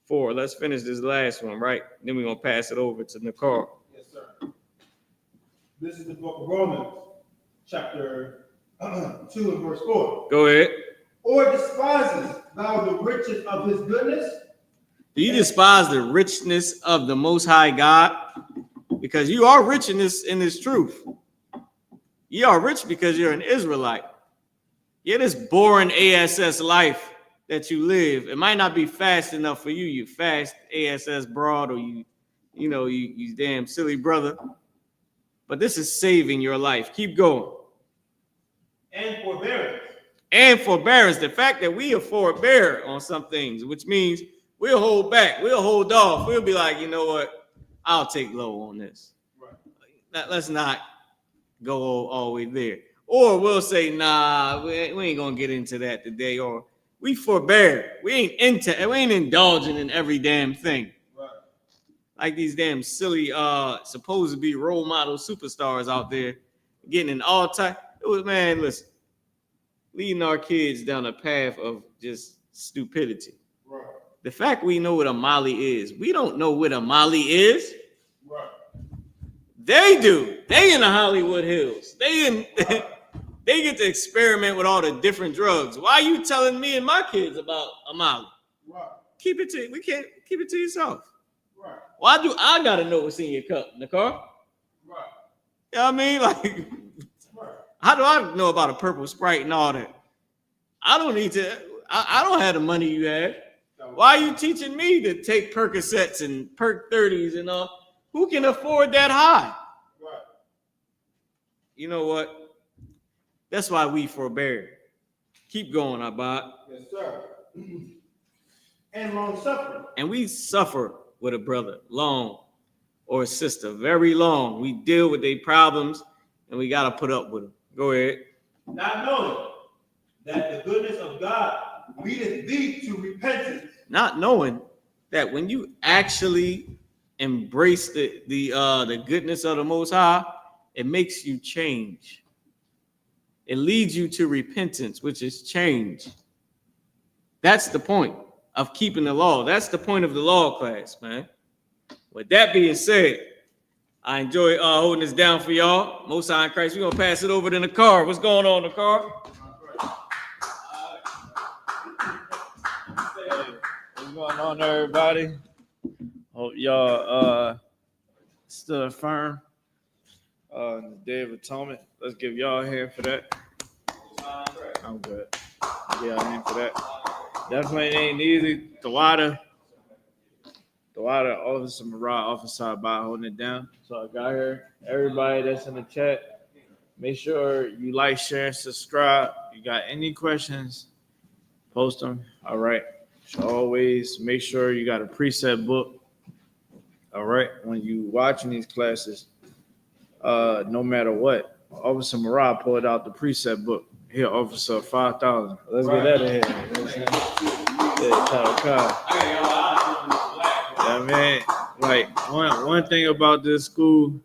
4. Let's finish this last one, right? Then we're gonna pass it over to Nicole. Yes, sir. This is the book of Romans, chapter 2 and verse 4. Go ahead. Or despises thou the riches of his goodness? Do you despise the richness of the Most High God? Because you are rich in this truth. You are rich because you're an Israelite. Yeah, this boring ASS life that you live, it might not be fast enough for you. You fast ASS broad, or you damn silly brother. But this is saving your life. Keep going. And forbearance. And forbearance. The fact that we are forbear on some things, which means we'll hold back. We'll hold off. We'll be like, you know what? I'll take low on this. Right. Let's not go all the way there. Or we'll say, nah, we ain't going to get into that today. Or we forbear. We ain't indulging in every damn thing. Right. Like these damn silly, supposed to be role model superstars out there getting in all type. Man, listen, leading our kids down a path of just stupidity. Right. The fact we know what a Molly is, we don't know what a Molly is. Right. They do. They in the Hollywood Hills. They get to experiment with all the different drugs. Why are you telling me and my kids about a Molly? Right. Keep it to yourself. Right. Why do I gotta know what's in your cup, Nicole? Right. You know what I mean? Like, how do I know about a purple Sprite and all that? I don't need to. I don't have the money you have. Why are you teaching me to take Percocets and Perk 30s and all? Who can afford that high? Right. You know what? That's why we forbear. Keep going, Abad. Yes, sir. And long suffering. And we suffer with a brother long or a sister very long. We deal with their problems and we got to put up with them. Go ahead. Not knowing that the goodness of God leadeth thee to repentance. Not knowing that when you actually embrace the goodness of the Most High, it makes you change. It leads you to repentance, which is change. That's the point of keeping the law. That's the point of the law class, man. With that being said, I enjoy holding this down for y'all. Most High in Christ, we're going to pass it over to the car. What's going on, the car? What's going on, everybody? Hope y'all stood firm on the Day of Atonement. Let's give y'all a hand for that. I'm good. Yeah, a hand for that. Definitely ain't easy. The water, Officer Marad, Officer by holding it down. So I got here. Everybody that's in the chat, make sure you like, share, and subscribe. You got any questions, post them. All right. So always make sure you got a preset book. All right. When you watching these classes, no matter what, Officer Marad pulled out the preset book. Here, Officer 5,000. Let's get that in here. You know what I'm saying? Yeah, man. Like one thing about this school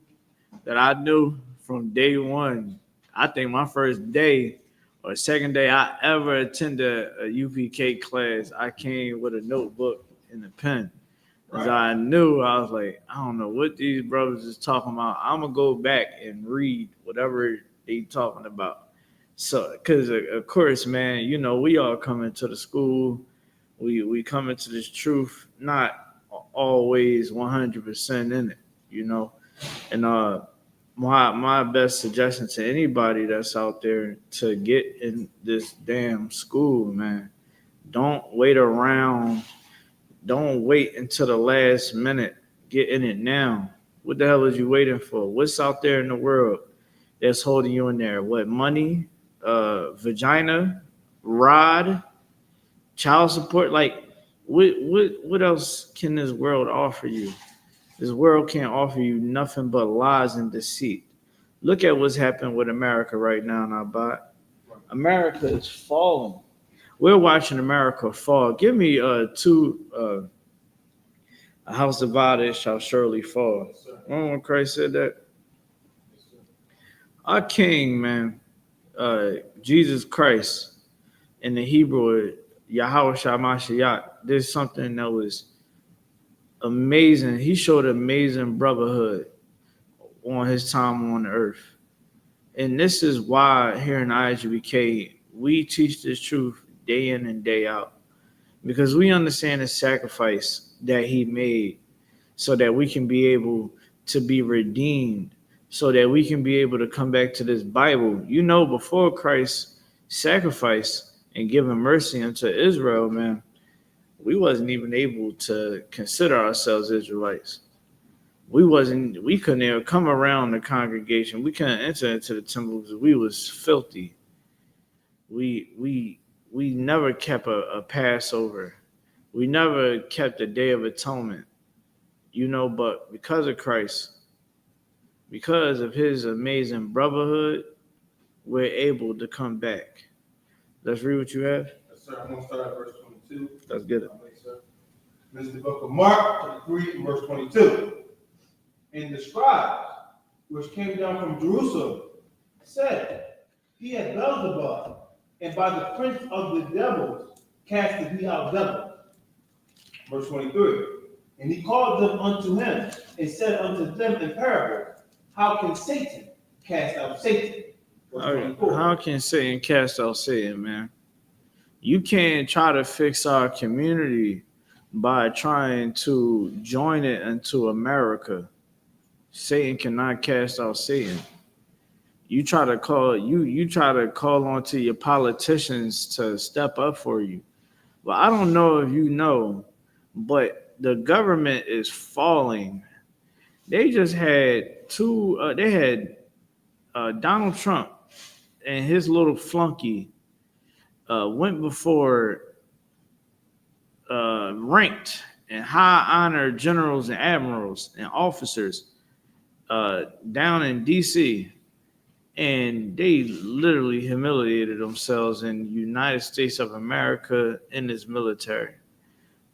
that I knew from day one, I think my first day or second day I ever attended a U.P.K class, I came with a notebook and a pen. Because I knew, I was like, I don't know what these brothers is talking about. I'm going to go back and read whatever they talking about. So, because of course, man, you know, we all come into the school. We come into this truth, not always 100% in it, you know. And my best suggestion to anybody that's out there to get in this damn school, man, don't wait around. Don't wait until the last minute. Get in it now. What the hell is you waiting for? What's out there in the world that's holding you in there? What, money, vagina, rod, child support? Like, what else can this world offer you? This world can't offer you nothing but lies and deceit. Look at what's happened with America right now, Nabat. America is falling. We're watching America fall. Give me a house divided shall surely fall. Remember when Christ said that? Our King, man, Jesus Christ, in the Hebrew, Yahweh Shamashiach, there's something that was amazing. He showed amazing brotherhood on his time on the earth. And this is why here in I.S.U.P.K, we teach this truth day in and day out. Because we understand the sacrifice that he made so that we can be able to be redeemed, so that we can be able to come back to this Bible. You know, before Christ sacrificed and giving mercy unto Israel, man, we wasn't even able to consider ourselves Israelites. We couldn't even come around the congregation. We couldn't enter into the temple because we was filthy. We never kept a Passover. We never kept a Day of Atonement. You know, but because of Christ, because of his amazing brotherhood, we're able to come back. Let's read what you have. Yes, sir. I'm going to start at verse 22. Let's get it. This is the book of Mark, 3, and verse 22. And the scribes, which came down from Jerusalem, said, He had Beelzebub, and by the prince of the devils casted he out devils. Verse 23. And he called them unto him, and said unto them in parables, How can Satan cast out Satan? Verse 24. How can Satan cast out Satan, man? You can't try to fix our community by trying to join it into America. Satan cannot cast out Satan. You try to call on to your politicians to step up for you. Well, I don't know if you know, but the government is falling. They just had Donald Trump and his little flunky went before ranked and high honor generals and admirals and officers down in D.C., and they literally humiliated themselves in the United States of America in this military.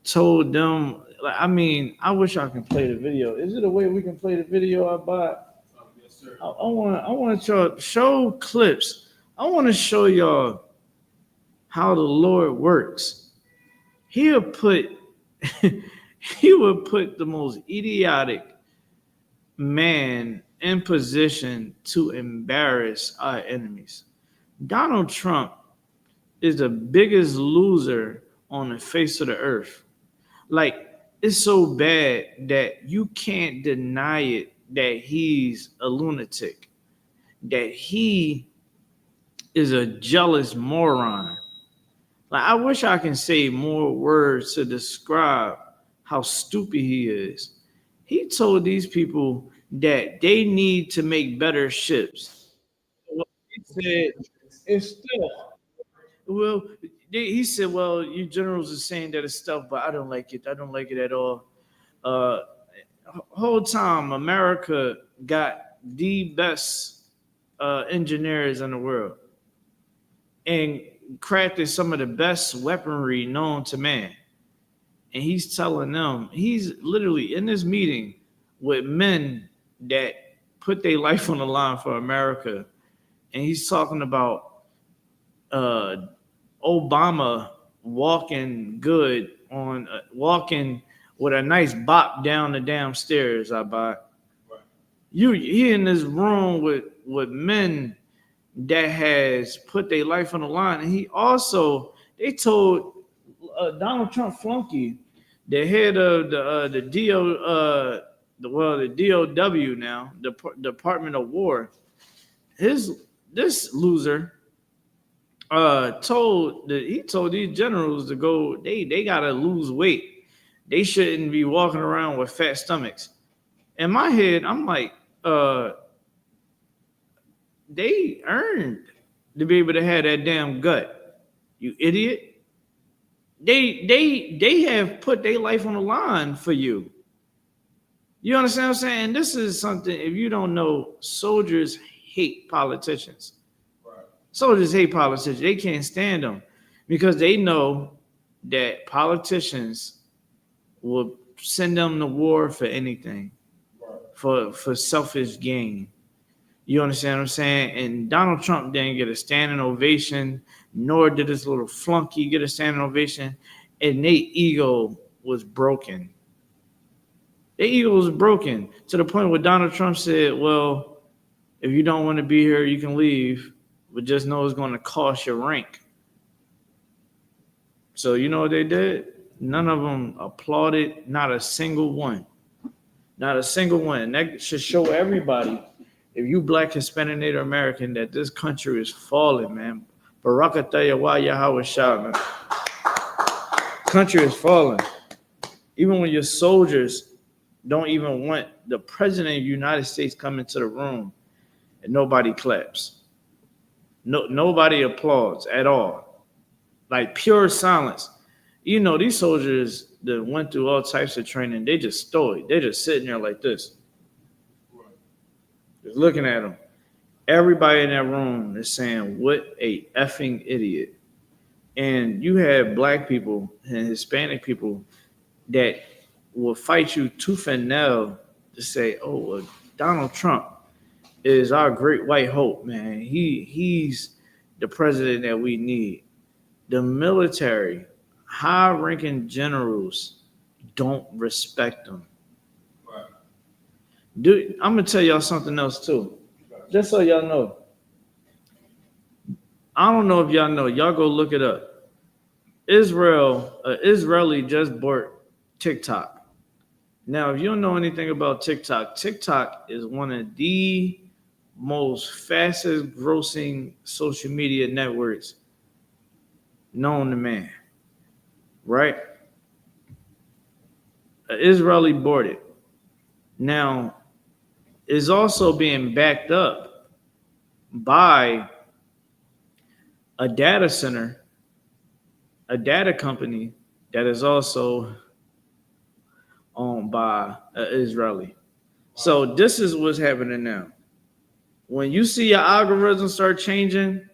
Told them, I wish I could play the video. Is it a way we can play the video? Yes, sir. I want to show clips. I want to show y'all how the Lord works. He would put the most idiotic man in position to embarrass our enemies. Donald Trump is the biggest loser on the face of the earth. Like, it's so bad that you can't deny it that he's a lunatic, that he is a jealous moron. Like, I wish I can say more words to describe how stupid he is. He told these people that they need to make better ships. Well, he said, it's stuff. Well, he said, well, you generals are saying that it's stuff, but I don't like it. I don't like it at all. Whole time, America got the best engineers in the world and crafted some of the best weaponry known to man. And he's telling them, he's literally in this meeting with men that put their life on the line for America. And he's talking about Obama walking good walking with a nice bop down the damn stairs. He in this room with men that has put their life on the line. And they told Donald Trump flunky, the head of the DOW now, the Department of War, this loser told these generals to go, they gotta lose weight. They shouldn't be walking around with fat stomachs. In my head, I'm like, they earned to be able to have that damn gut, you idiot. They have put their life on the line for you. You understand what I'm saying? This is something, if you don't know, soldiers hate politicians. Right. Soldiers hate politicians. They can't stand them because they know that politicians will send them to war for anything, right, for selfish gain. You understand what I'm saying? And Donald Trump didn't get a standing ovation, nor did this little flunky get a standing ovation. And their ego was broken. Their ego was broken to the point where Donald Trump said, well, if you don't want to be here, you can leave, but just know it's going to cost your rank. So you know what they did? None of them applauded, not a single one. Not a single one. And that should show everybody, if you Black, Hispanic, Native American, that this country is falling, man. Barakataya wa Yahweh Shah, man. Country is falling. Even when your soldiers don't even want the president of the United States come into the room and nobody claps. Nobody applauds at all. Like pure silence. You know, these soldiers that went through all types of training, they just stoic. They're just sitting there like this. Just looking at them. Everybody in that room is saying, what a effing idiot. And you have Black people and Hispanic people that will fight you tooth and nail to say, oh, well, Donald Trump is our great white hope, man. He's the president that we need. The military, high-ranking generals don't respect him. Right. Dude, I'm going to tell y'all something else, too. Just so y'all know. I don't know if y'all know. Y'all go look it up. Israeli just bought TikTok. Now, if you don't know anything about TikTok, TikTok is one of the most fastest grossing social media networks known to man, right? Israeli bought it. Now, it's also being backed up by a data center, a data company that is also owned by an Israeli. So this is what's happening now. When you see your algorithm start changing,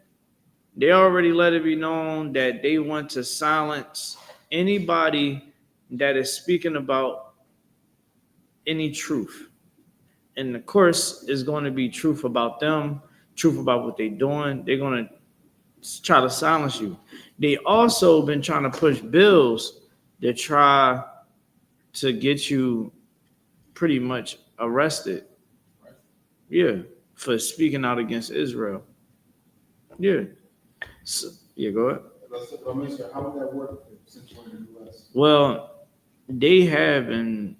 they already let it be known that they want to silence anybody that is speaking about any truth. And of course, it's going to be truth about them, truth about what they're doing. They're going to try to silence you. They also been trying to push bills that try to get you pretty much arrested. Yeah, for speaking out against Israel. Yeah. So, yeah, go ahead. How would that work since we're in the U.S.? Well, they have been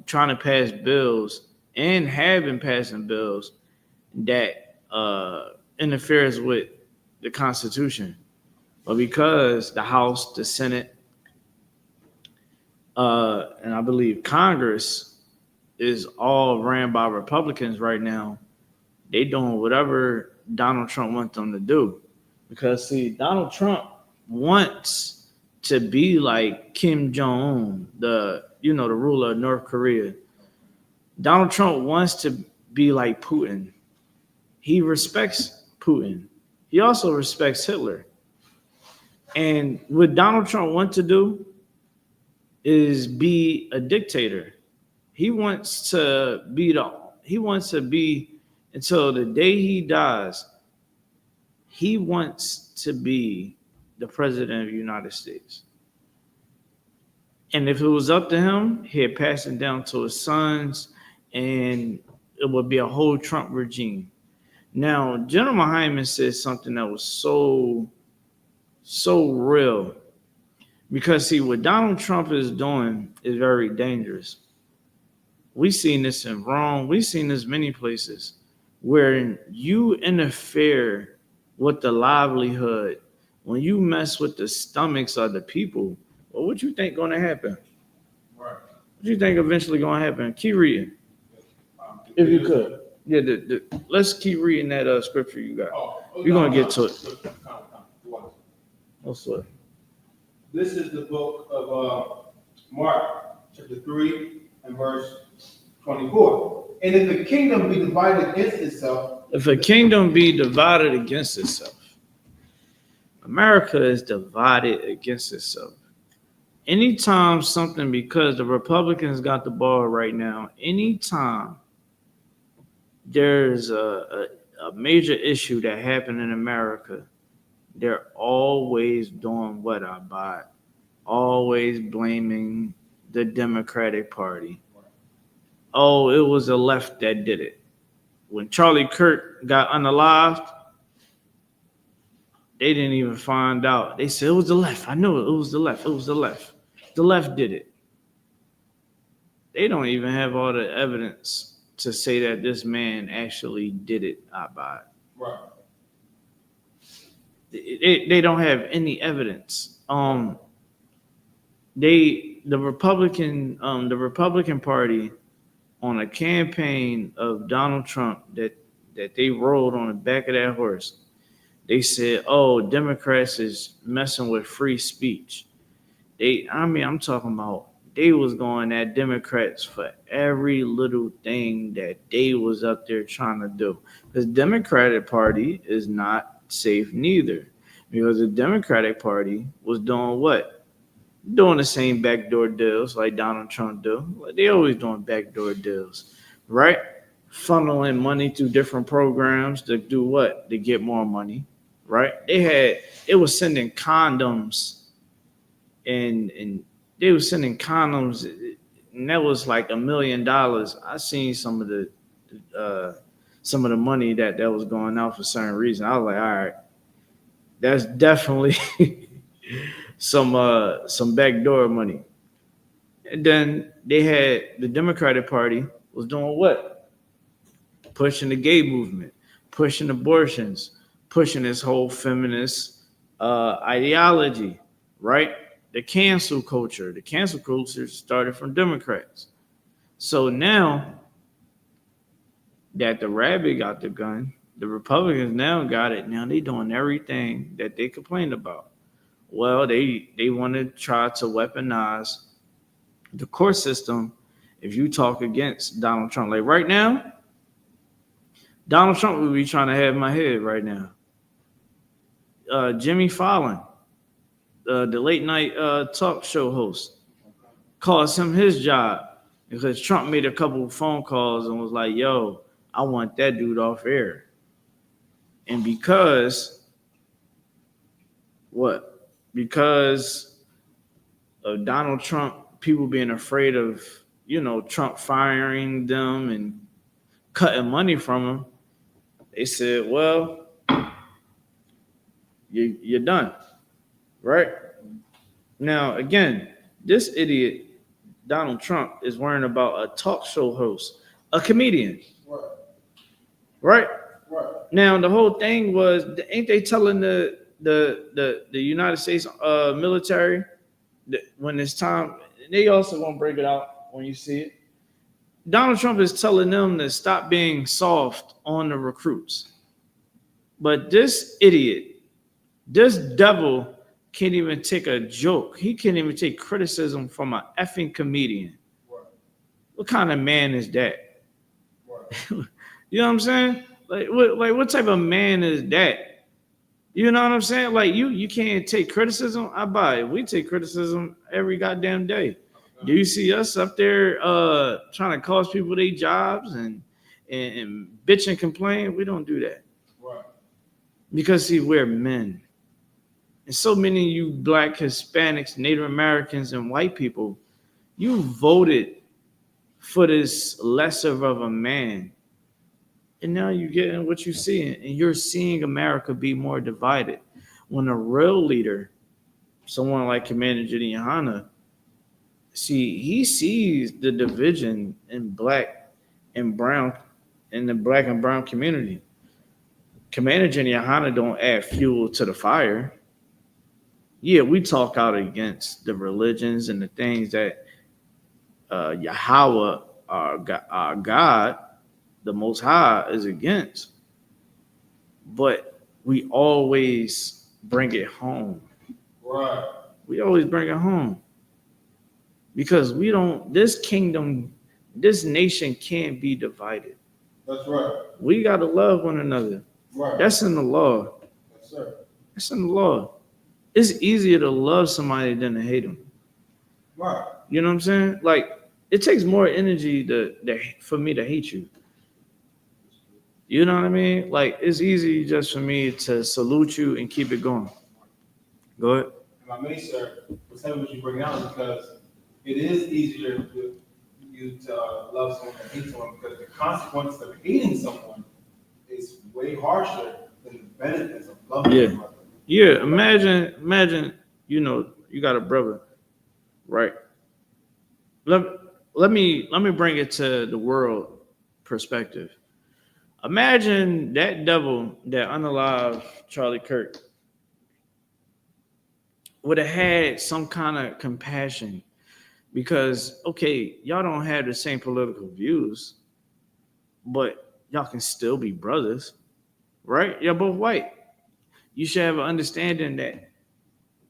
trying to pass bills and have been passing bills that interferes with the Constitution. But because the House, the Senate, and I believe Congress is all ran by Republicans right now, they doing whatever Donald Trump wants them to do. Because see, Donald Trump wants to be like Kim Jong-un, the ruler of North Korea. Donald Trump wants to be like Putin. He respects Putin. He also respects Hitler. And what Donald Trump wants to do is be a dictator. He wants to be until the day he dies, he wants to be the president of the United States. And if it was up to him, he'd pass it down to his sons, and it would be a whole Trump regime. Now, General Hyman said something that was so real. Because, see, what Donald Trump is doing is very dangerous. We've seen this in Rome. We've seen this many places where you interfere with the livelihood, when you mess with the stomachs of the people. Well, what you think going to happen? Right. What do you think eventually going to happen? Keep reading, if you could. Yeah, let's keep reading that scripture you got. We're going to get to it. What's what? This is the book of Mark, chapter 3, and verse 24. And if the kingdom be divided against itself, America is divided against itself. Anytime something, because the Republicans got the ball right now, anytime there's a major issue that happened in America. They're always doing what I buy, always blaming the Democratic Party. Oh, it was the left that did it. When Charlie Kirk got unalived, they didn't even find out. They said it was the left. I knew it was the left. It was the left. The left did it. They don't even have all the evidence to say that this man actually did it. I buy it. Right. They don't have any evidence. The Republican Party on a campaign of Donald Trump that they rode on the back of that horse. They said, "Oh, Democrats is messing with free speech." I'm talking about they was going at Democrats for every little thing that they was up there trying to do. Because Democratic Party is not safe neither. Because the Democratic Party was doing what? Doing the same backdoor deals like Donald Trump do. Like they always doing backdoor deals, right? Funneling money through different programs to do what? To get more money, right? It was sending condoms and they were sending condoms, and that was like $1 million. I seen some of the money that was going out for certain reason. I was like, all right, that's definitely some backdoor money. And then they had the Democratic Party was doing what? Pushing the gay movement, pushing abortions, pushing this whole feminist ideology, right? The cancel culture. The cancel culture started from Democrats. So now that the rabbit got the gun, the Republicans now got it. Now they doing everything that they complained about. Well, they want to try to weaponize the court system if you talk against Donald Trump. Like right now, Donald Trump would be trying to have my head right now. Jimmy Fallon, the late night talk show host, cost him his job because Trump made a couple of phone calls and was like, yo, I want that dude off air. And because what? Because of Donald Trump, people being afraid of, Trump firing them and cutting money from him, they said, well, you're done. Right? Now, again, this idiot, Donald Trump, is worrying about a talk show host, a comedian. Right? Now, the whole thing was, ain't they telling the United States military that when it's time, they also won't break it out when you see it. Donald Trump is telling them to stop being soft on the recruits. But this idiot, this devil, can't even take a joke. He can't even take criticism from an effing comedian. Right. What kind of man is that? Right. You know what I'm saying? Like what type of man is that? You know what I'm saying? Like you can't take criticism. I buy it. We take criticism every goddamn day. Do you see us up there trying to cost people their jobs and bitch and complain? We don't do that. Right. Because see, we're men. And so many of you Black, Hispanics, Native Americans, and white people, you voted for this lesser of a man. And now you're getting what you're seeing. And you're seeing America be more divided. When a real leader, someone like Commander Jenny YAHANNA, he sees the division in Black and brown, in the Black and brown community. Commander Jenny YAHANNA don't add fuel to the fire. Yeah, we talk out against the religions and the things that Yahweh, our God, the Most High, is against. But we always bring it home. Right. We always bring it home. Because this kingdom, this nation can't be divided. That's right. We got to love one another. Right. That's in the law. Yes, sir. That's in the law. It's easier to love somebody than to hate them. Right. You know what I'm saying? Like, it takes more energy for me to hate you. You know what I mean? Like, it's easy just for me to salute you and keep it going. Go ahead. My main sir was having what you bring out because it is easier for you to love someone than hate someone because the consequence of hating someone is way harsher than the benefits of loving Yeah. someone. Yeah, imagine, you got a brother, right? Let, let me bring it to the world perspective. Imagine that devil that unalived Charlie Kirk would have had some kind of compassion because, okay, y'all don't have the same political views, but y'all can still be brothers, right? You're both white. You should have an understanding that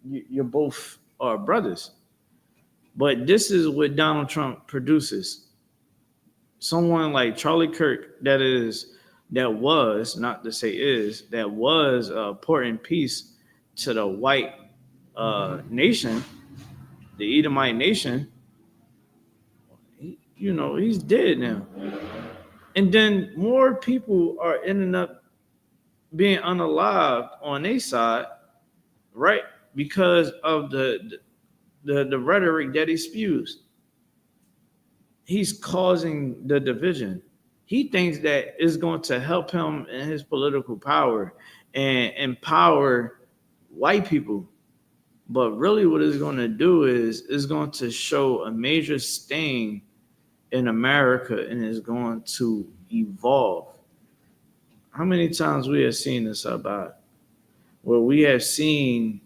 you're both are brothers. But this is what Donald Trump produces. Someone like Charlie Kirk, that was, not to say is, that was a important piece to the white nation, the Edomite nation. He's dead now. And then more people are ending up being unalived on their side, right? Because of the rhetoric that he spews. He's causing the division. He thinks that it's going to help him in his political power and empower white people. But really what it's going to do is it's going to show a major stain in America and is going to evolve. How many times we have seen this about where we have seen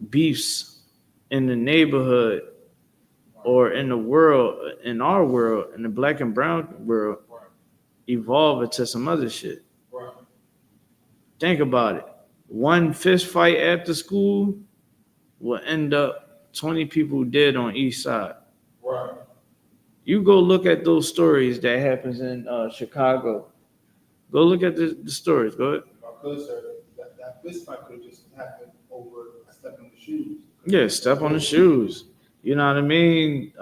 beefs in the neighborhood or in the world, in our world, in the black and brown world, evolve into some other shit. Right. Think about it. One fist fight after school will end up 20 people dead on each side. Right. You go look at those stories that happens in Chicago. Go look at the stories. Go ahead. Because sir, that fist fight could have just happened over a step in the shoes. Yeah, step on the shoes. You know what I mean?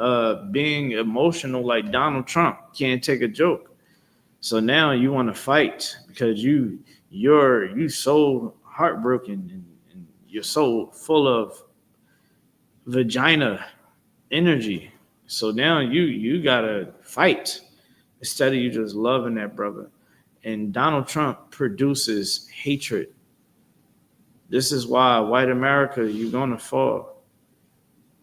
Being emotional like Donald Trump can't take a joke. So now you want to fight because you're so heartbroken and you're so full of vagina energy. So now you gotta fight instead of you just loving that brother. And Donald Trump produces hatred. This is why white America, you're gonna fall.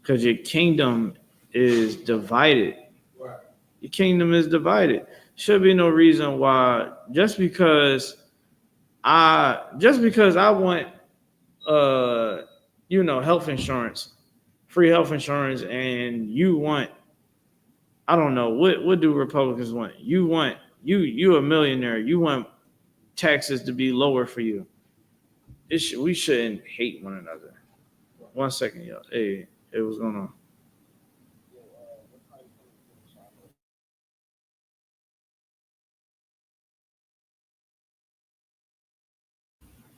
Because your kingdom is divided. Right. Your kingdom is divided. Should be no reason why just because I want health insurance, free health insurance, and you want, I don't know, what do Republicans want? You a millionaire, you want taxes to be lower for you. We shouldn't hate one another. 1 second, y'all. Hey, what's going on?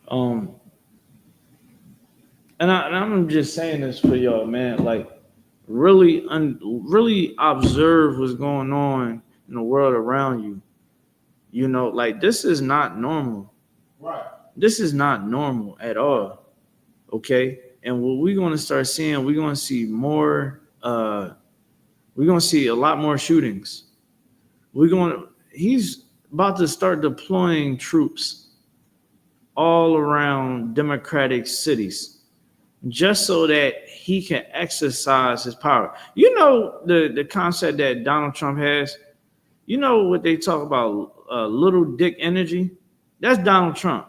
Um, and I'm just saying this for y'all, man. Like, really observe what's going on in the world around you. Like, this is not normal. Right. This is not normal at all. Okay, and what we're going to start seeing, we're going to see more. We're going to see a lot more shootings. He's about to start deploying troops all around democratic cities just so that he can exercise his power. The concept that Donald Trump has, what they talk about, little dick energy? That's Donald Trump.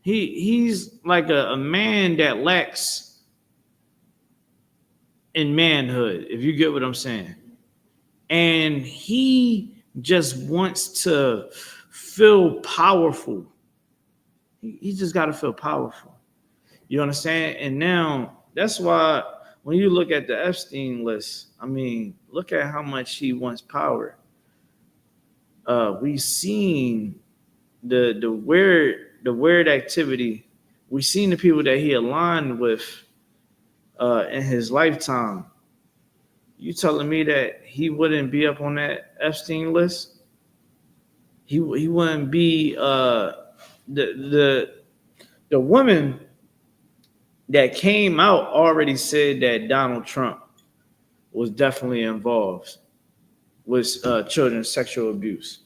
He's like a man that lacks in manhood, if you get what I'm saying. And he just wants to feel powerful. He just got to feel powerful. You understand? And now that's why when you look at the Epstein list, I mean, look at how much he wants power. We've seen the weird activity. We've seen the people that he aligned with in his lifetime. You telling me that he wouldn't be up on that Epstein list? He wouldn't be the woman that came out already said that Donald Trump was definitely involved with children's sexual abuse.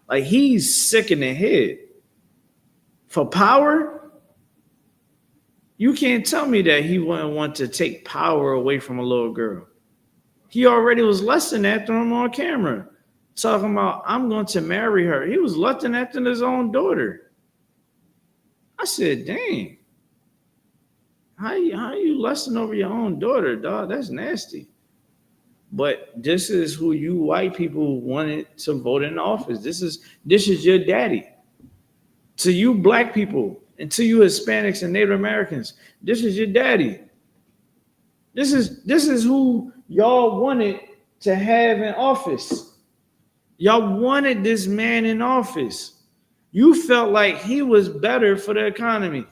Like, he's sick in the head. For power, you can't tell me that he wouldn't want to take power away from a little girl. He already was lusting after him on camera, talking about, I'm going to marry her. He was lusting after his own daughter. I said, dang. How you lusting over your own daughter, dog? That's nasty. But this is who you white people wanted to vote in office. This is your daddy. To you black people and to you Hispanics and Native Americans, this is your daddy. This is who y'all wanted to have in office. Y'all wanted this man in office. You felt like he was better for the economy.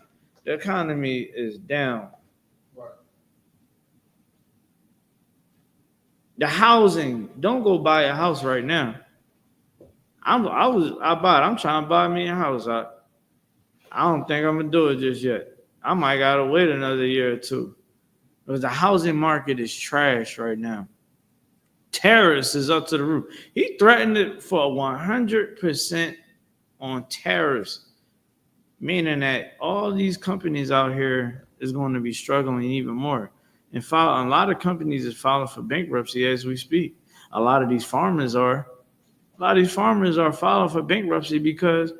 The economy is down. Right. The housing, don't go buy a house right now. I'm trying to buy me a house. I don't think I'm gonna do it just yet. I might gotta wait another year or two. Because the housing market is trash right now. Tariffs is up to the roof. He threatened it for 100% on tariffs, meaning that all these companies out here is going to be struggling even more. And a lot of companies is filing for bankruptcy as we speak. A lot of these farmers are filing for bankruptcy because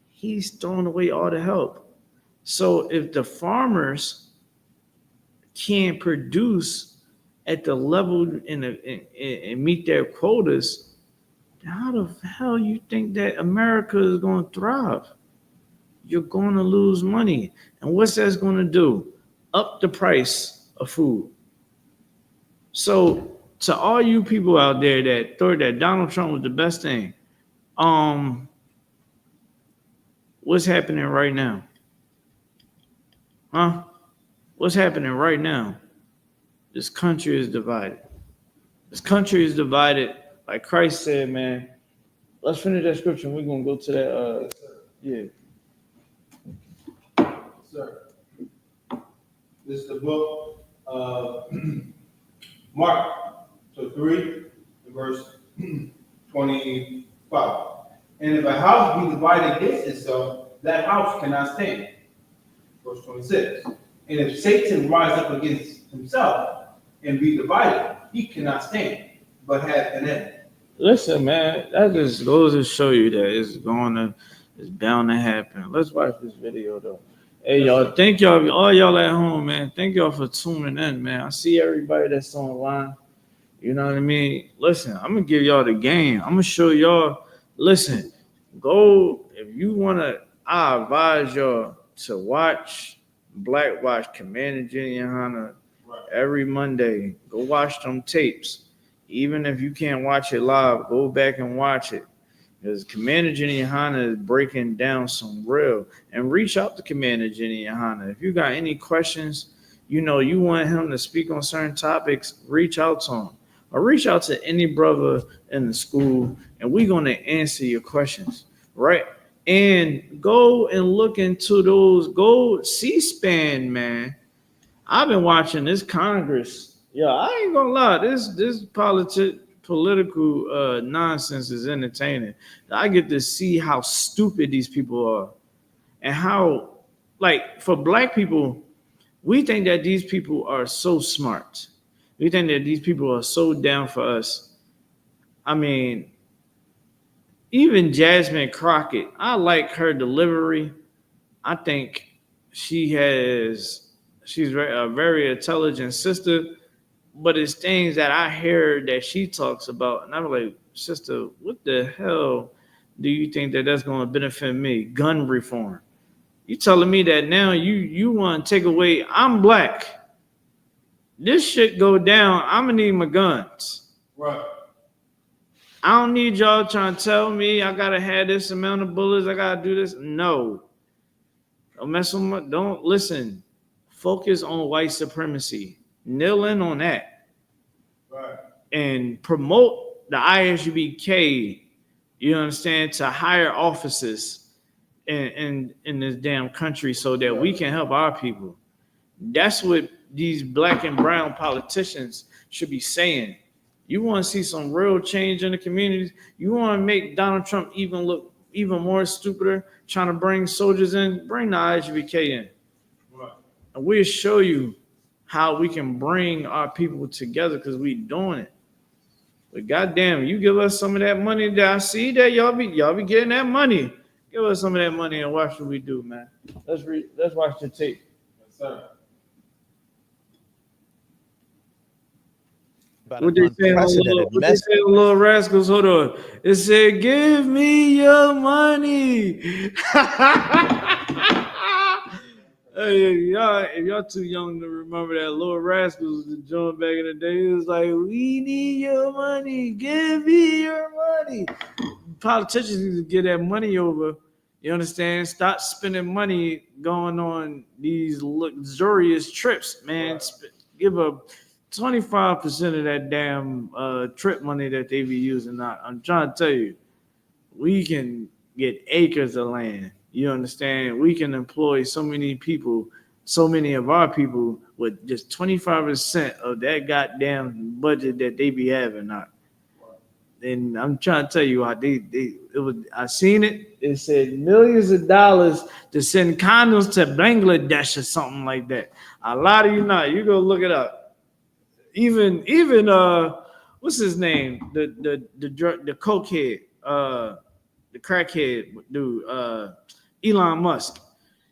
he's throwing away all the help. So if the farmers can't produce at the level and meet their quotas, how the hell you think that America is going to thrive? You're going to lose money. And what's that going to do? Up the price of food. So to all you people out there that thought that Donald Trump was the best thing, what's happening right now? Huh? What's happening right now? This country is divided. This country is divided. Like Christ said, man. Let's finish that scripture. We're going to go to that. Yeah. Sir. This is the book of Mark, so 3, verse 25. And if a house be divided against itself, that house cannot stand. Verse 26. And if Satan rise up against himself and be divided, he cannot stand, but have an end. Listen, man, that just goes to show you that it's bound to happen. Let's watch this video though. Hey, y'all, thank y'all, all y'all at home, man. Thank y'all for tuning in, man. I see everybody that's online. You know what I mean? Listen, I'm gonna give y'all the game. I'm gonna show y'all. Listen, go if you wanna. I advise y'all to watch Black Watch Commander Jenny YAHANNA every Monday. Go watch them tapes. Even if you can't watch it live, go back and watch it. Because Commander Jenny YAHANNA is breaking down some real. And reach out to Commander Jenny YAHANNA. If you got any questions, you want him to speak on certain topics, reach out to him. Or reach out to any brother in the school, and we're going to answer your questions, right? And go and look into those. Go C-SPAN, man. I've been watching this Congress. Yeah, I ain't gonna lie. This political nonsense is entertaining. I get to see how stupid these people are, and how, like, for black people, we think that these people are so smart. We think that these people are so down for us. I mean, even Jasmine Crockett, I like her delivery. I think she's a very intelligent sister, but it's things that I hear that she talks about, and I'm like, sister, what the hell do you think that's going to benefit me? Gun reform. You telling me that now you want to take away, I'm black. This shit go down, I'm going to need my guns. Right. I don't need y'all trying to tell me I got to have this amount of bullets, I got to do this. No. Don't listen. Focus on white supremacy. Kneel in on that. Right. And promote the I.S.U.P.K You understand? To higher offices in this damn country so that we can help our people. That's what these black and brown politicians should be saying. You want to see some real change in the communities? You want to make Donald Trump even look even more stupider, trying to bring soldiers in? Bring the I.S.U.P.K in. Right. And we'll show you how we can bring our people together because we doing it. But goddamn, you give us some of that money that I see that y'all be getting that money. Give us some of that money and watch what we do, man. Let's watch the tape. Yes, sir. About What an they say, unprecedented what they mess. say, Little Rascals. Hold on. It said, "Give me your money." Hey, y'all, if y'all too young to remember that Little Rascals, the joint back in the day, it was like, "We need your money. Give me your money." Politicians need to get that money over. You understand? Stop spending money going on these luxurious trips, man. Give a 25% of that damn trip money that they be using. I'm trying to tell you, we can get acres of land. You understand? We can employ so many people, so many of our people with just 25% of that goddamn budget that they be having. And I'm trying to tell you how I seen it. It said millions of dollars to send condoms to Bangladesh or something like that. A lot of you not. You go look it up. Even what's his name? The cokehead, the crackhead dude, Elon Musk.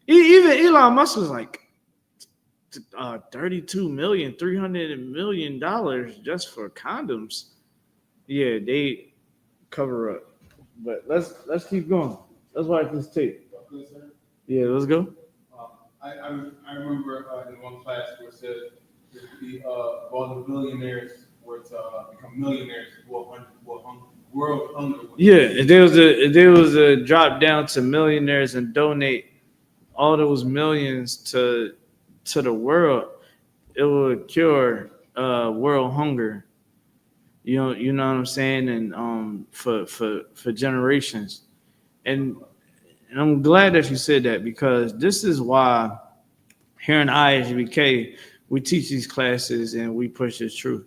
Even Elon Musk was like 32 million, $300 million just for condoms. Yeah, they cover up. But let's keep going. Let's watch this tape. Yeah, let's go. I remember in one class where it said all the billionaires were to become millionaires world hunger. Yeah, there was a drop down to millionaires and donate all those millions to the world. It would cure world hunger. You know what I'm saying, and for generations. And I'm glad that you said that because this is why here in I.S.U.P.K we teach these classes and we push this truth.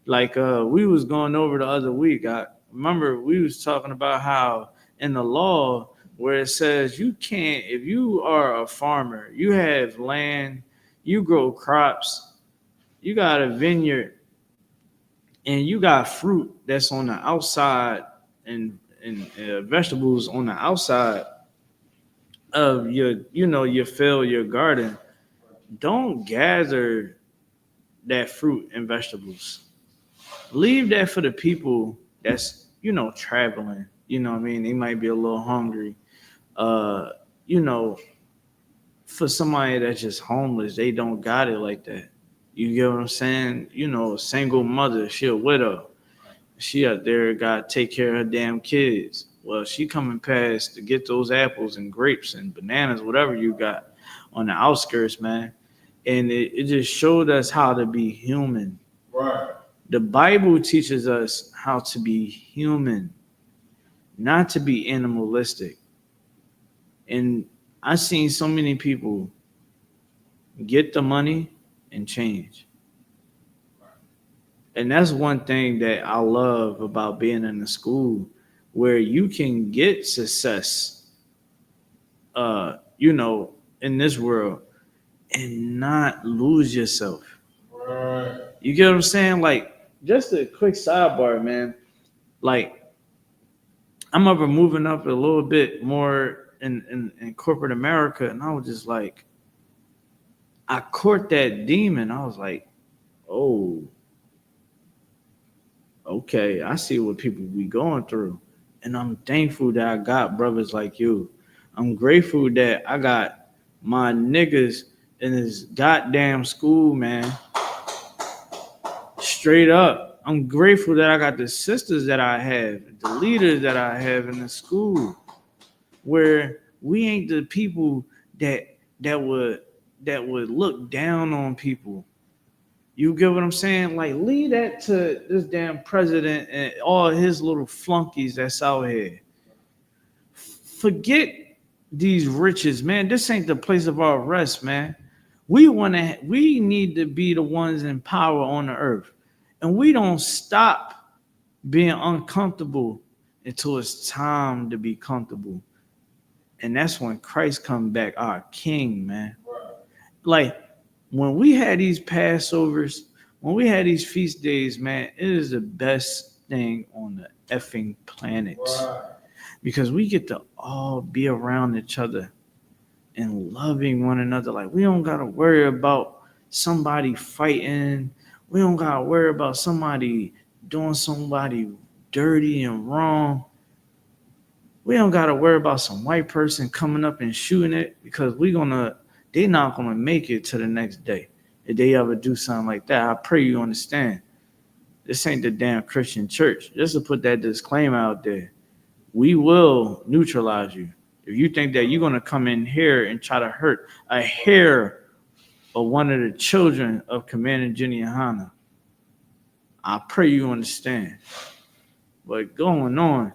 Like we was going over the other week. I remember we was talking about how in the law where it says you can't, if you are a farmer, you have land, you grow crops, you got a vineyard, and you got fruit that's on the outside and vegetables on the outside of your field, your garden. Don't gather that fruit and vegetables. Leave that for the people that's traveling. You know what I mean? They might be a little hungry. Uh, you know, for somebody that's just homeless, they don't got it like that. You get what I'm saying? A single mother, she a widow. She out there got to take care of her damn kids. Well, she coming past to get those apples and grapes and bananas, whatever you got on the outskirts, man. And it just showed us how to be human. Right. The Bible teaches us how to be human, not to be animalistic. And I've seen so many people get the money and change. And that's one thing that I love about being in a school where you can get success, in this world and not lose yourself. Right. You get what I'm saying? Like, just a quick sidebar, man. Like, I'm ever moving up a little bit more in corporate America, and I was just like, I caught that demon. I was like, oh, okay, I see what people be going through. And I'm thankful that I got brothers like you. I'm grateful that I got my niggas in this goddamn school, man. Straight up. I'm grateful that I got the sisters that I have, the leaders that I have in the school, where we ain't the people that would look down on people. You get what I'm saying? Like, leave that to this damn president and all his little flunkies that's out here. forget these riches, man. This ain't the place of our rest, man. We need to be the ones in power on the earth. And we don't stop being uncomfortable until it's time to be comfortable. And that's when Christ come back, our King, man. Like when we had these Passovers, when we had these feast days, man, it is the best thing on the effing planet. Because we get to all be around each other and loving one another. Like we don't gotta worry about somebody fighting. We don't gotta worry about somebody doing somebody dirty and wrong. We don't gotta worry about some white person coming up and shooting it because they're not gonna make it to the next day if they ever do something like that. I pray you understand. This ain't the damn Christian church. Just to put that disclaimer out there, we will neutralize you. If you think that you're gonna come in here and try to hurt a hair of one of the children of Commander Jenny YAHANNA, I pray you understand. But going on,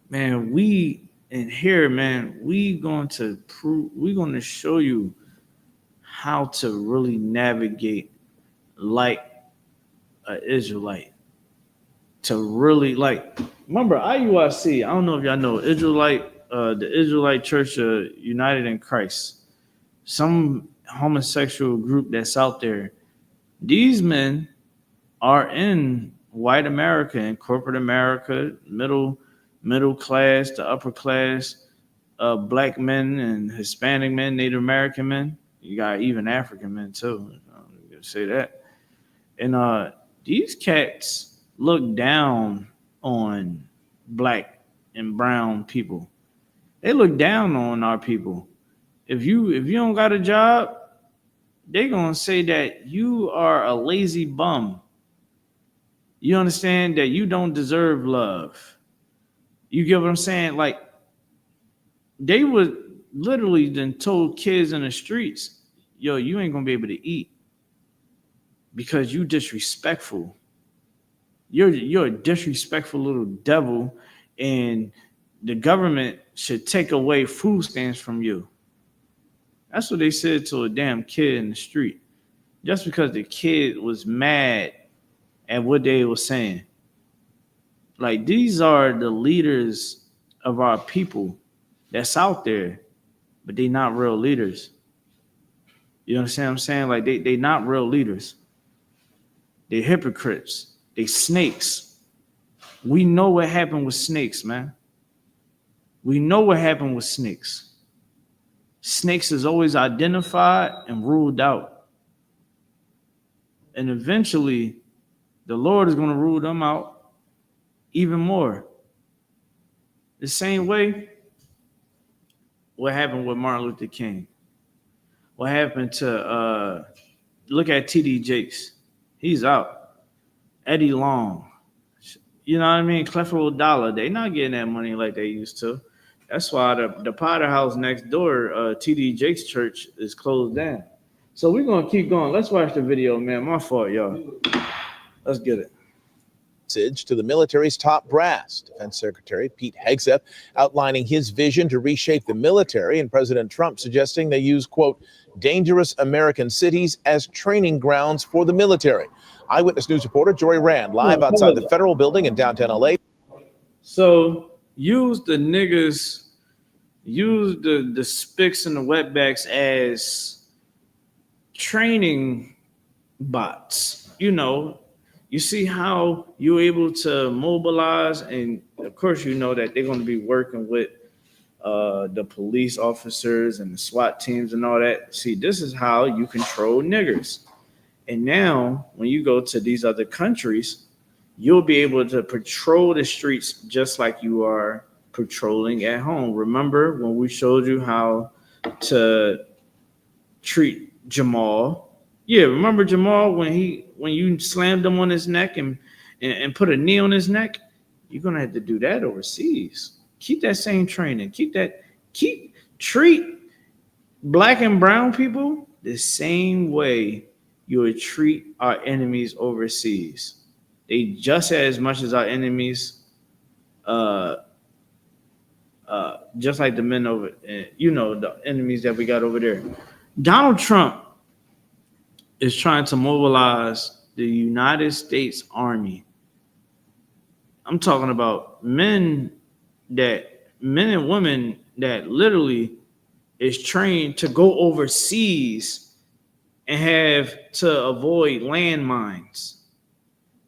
man, we in here, man, we're going to show you how to really navigate like an Israelite. To really remember IUIC, I don't know if y'all know Israelite, the Israelite Church United in Christ. Some homosexual group that's out there. These men are in white America and corporate America, middle class to upper class, black men and Hispanic men, Native American men. You got even African men too. I'm gonna say that. And these cats look down on black and brown people. They look down on our people. If you don't got a job, they're gonna say that you are a lazy bum. You understand that you don't deserve love. You get what I'm saying? Like they would literally then told kids in the streets, yo, you ain't gonna be able to eat because you disrespectful. You're a disrespectful little devil, and the government should take away food stamps from you. That's what they said to a damn kid in the street. Just because the kid was mad at what they were saying. Like these are the leaders of our people that's out there, but they not real leaders. You understand what I'm saying? Like they not real leaders. They hypocrites. They snakes. We know what happened with snakes, man. We know what happened with snakes. Snakes is always identified and ruled out. And eventually, the Lord is going to rule them out even more. The same way what happened with Martin Luther King. What happened to, look at T.D. Jakes. He's out. Eddie Long. You know what I mean? Clifford Dollar. They not getting that money like they used to. That's why the Potter House next door, T.D. Jakes Church, is closed down. So we're going to keep going. Let's watch the video, man. My fault, y'all. Let's get it. To the military's top brass. Defense Secretary Pete Hegseth outlining his vision to reshape the military, and President Trump suggesting they use, quote, dangerous American cities as training grounds for the military. Eyewitness News reporter Joy Rand live outside the federal building in downtown LA. So use the niggas, use the spicks and the wetbacks as training bots. You know, you see how you're able to mobilize, and of course you know that they're going to be working with the police officers and the SWAT teams and all that. See, this is how you control niggers. And now when you go to these other countries, you'll be able to patrol the streets just like you are patrolling at home. Remember when we showed you how to treat Jamal? Yeah, remember Jamal when you slammed him on his neck and put a knee on his neck? You're gonna have to do that overseas. Keep that same training. Treat black and brown people the same way you would treat our enemies overseas. They just as much as our enemies just like the men over, the enemies that we got over there. Donald Trump is trying to mobilize the United States Army. I'm talking about men and women that literally is trained to go overseas and have to avoid landmines.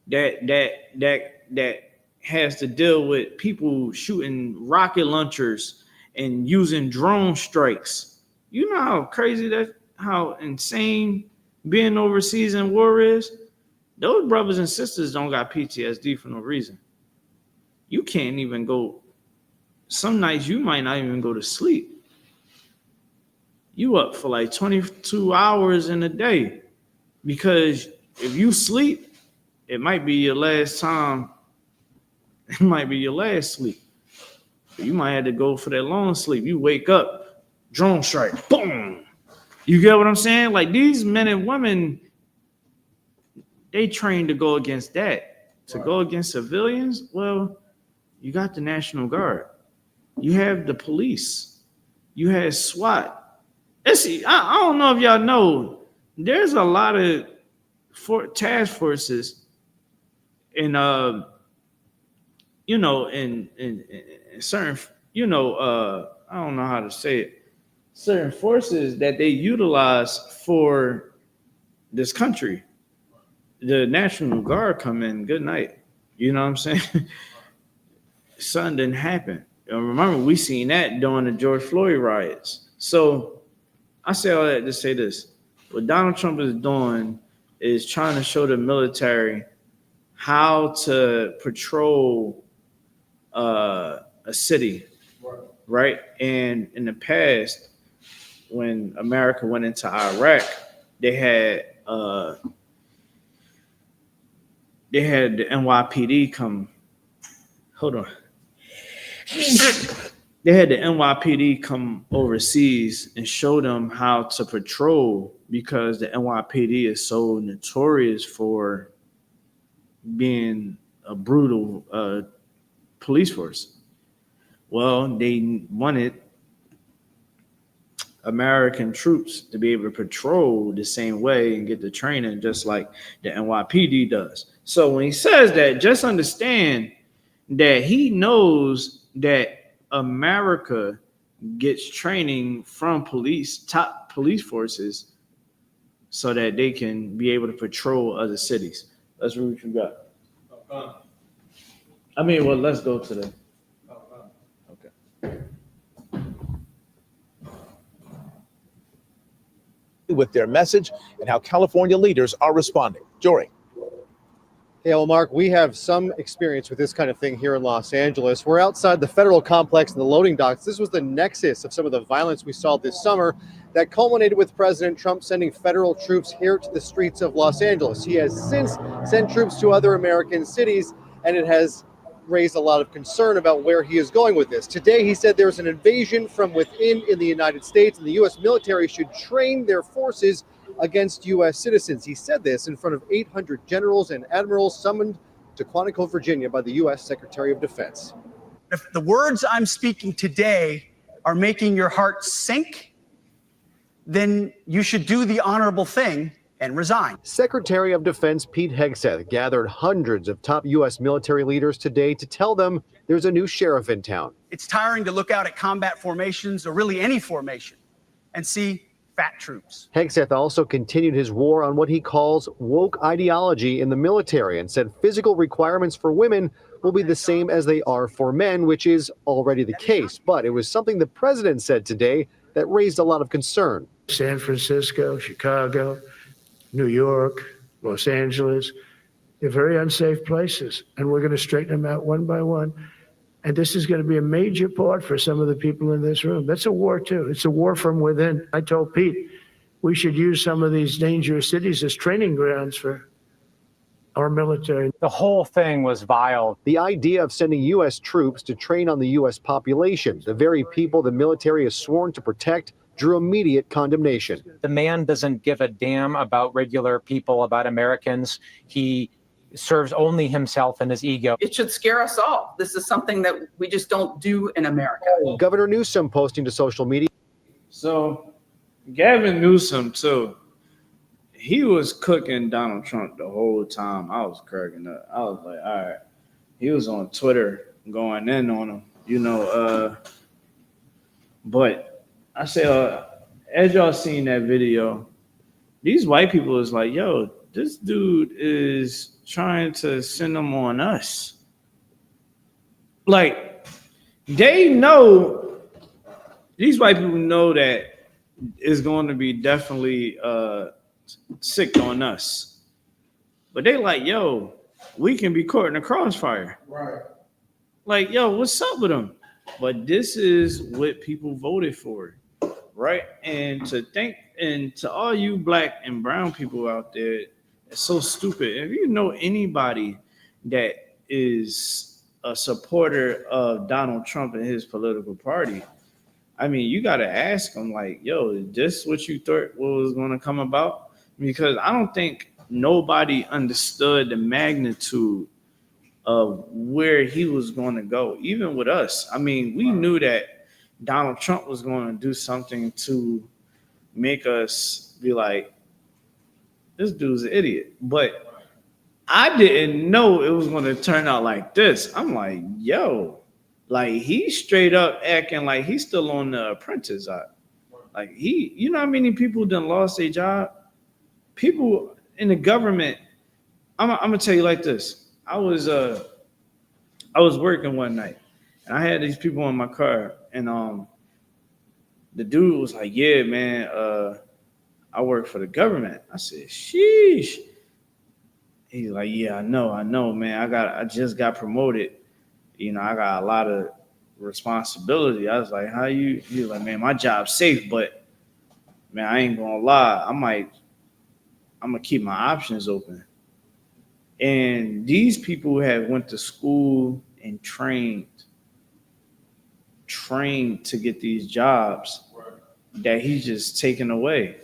That has to deal with people shooting rocket launchers and using drone strikes. You know how crazy how insane being overseas in war is? Those brothers and sisters don't got PTSD for no reason. You can't even go. Some nights you might not even go to sleep. You up for like 22 hours in a day, because if you sleep, it might be your last time. It might be your last sleep. You might have to go for that long sleep. You wake up, drone strike, boom. You get what I'm saying? Like, these men and women, they train to go against that. To go against civilians, well, you got the National Guard. You have the police. You have SWAT. I don't know if y'all know, there's a lot of task forces in in certain, I don't know how to say it, certain forces that they utilize for this country. The National Guard come in, good night. You know what I'm saying? Something didn't happen. Remember, we seen that during the George Floyd riots. So I say all that to say this. What Donald Trump is doing is trying to show the military how to patrol a city, right? And in the past, when America went into Iraq, they had the NYPD come. Hold on. They had the NYPD come overseas and show them how to patrol, because the NYPD is so notorious for being a brutal police force. Well, they wanted American troops to be able to patrol the same way and get the training just like the NYPD does. So when he says that, just understand that he knows that America gets training from top police forces so that they can be able to patrol other cities. Let's read what you got. Let's go to the. Okay. With their message and how California leaders are responding. Jory. Yeah, well, Mark, we have some experience with this kind of thing here in Los Angeles. We're outside the federal complex and the loading docks. This was the nexus of some of the violence we saw this summer that culminated with President Trump sending federal troops here to the streets of Los Angeles. He has since sent troops to other American cities, and it has raised a lot of concern about where he is going with this. Today, he said there's an invasion from within in the United States, and the U.S. military should train their forces against U.S. citizens. He said this in front of 800 generals and admirals summoned to Quantico, Virginia by the U.S. Secretary of Defense. If the words I'm speaking today are making your heart sink, then you should do the honorable thing and resign. Secretary of Defense Pete Hegseth gathered hundreds of top U.S. military leaders today to tell them there's a new sheriff in town. It's tiring to look out at combat formations, or really any formation, and see fat troops. Hegseth also continued his war on what he calls woke ideology in the military and said physical requirements for women will be the same as they are for men, which is already the case. But it was something the president said today that raised a lot of concern. San Francisco, Chicago, New York, Los Angeles, they're very unsafe places, and we're going to straighten them out one by one. And this is going to be a major part for some of the people in this room. That's a war, too. It's a war from within. I told Pete we should use some of these dangerous cities as training grounds for our military. The whole thing was vile. The idea of sending U.S. troops to train on the U.S. population, the very people the military is sworn to protect, drew immediate condemnation. The man doesn't give a damn about regular people, about Americans. He serves only himself and his ego. It should scare us all. This is something that we just don't do in America. Governor Newsom posting to social media. So Gavin Newsom too. He was cooking Donald Trump the whole time. I was cracking up. I was like, all right. He was on Twitter going in on him, but I say, as y'all seen that video, these white people is like, yo, this dude is trying to send them on us. Like, they know, these white people know that it's going to be definitely sick on us. But they like, yo, we can be caught in the crossfire. Right. Like, yo, what's up with them? But this is what people voted for, right? And to all you black and brown people out there, it's so stupid. If you know anybody that is a supporter of Donald Trump and his political party, I mean, you got to ask them, like, yo, is this what you thought was going to come about? Because I don't think nobody understood the magnitude of where he was going to go, even with us. I mean, we knew that Donald Trump was going to do something to make us be like, this dude's an idiot. But I didn't know it was going to turn out like this. I'm like, yo, like, he's straight up acting like he's still on The Apprentice. Like, you know how many people done lost their job? People in the government, I'm gonna tell you like this. I was working one night and I had these people in my car, and the dude was like, yeah, man, I work for the government. I said, sheesh. He's like, yeah, I know, man. I just got promoted. You know, I got a lot of responsibility. I was like, how you? He's like, man, my job's safe, but man, I ain't gonna lie. I'm gonna keep my options open. And these people have went to school and trained to get these jobs that he's just taking away,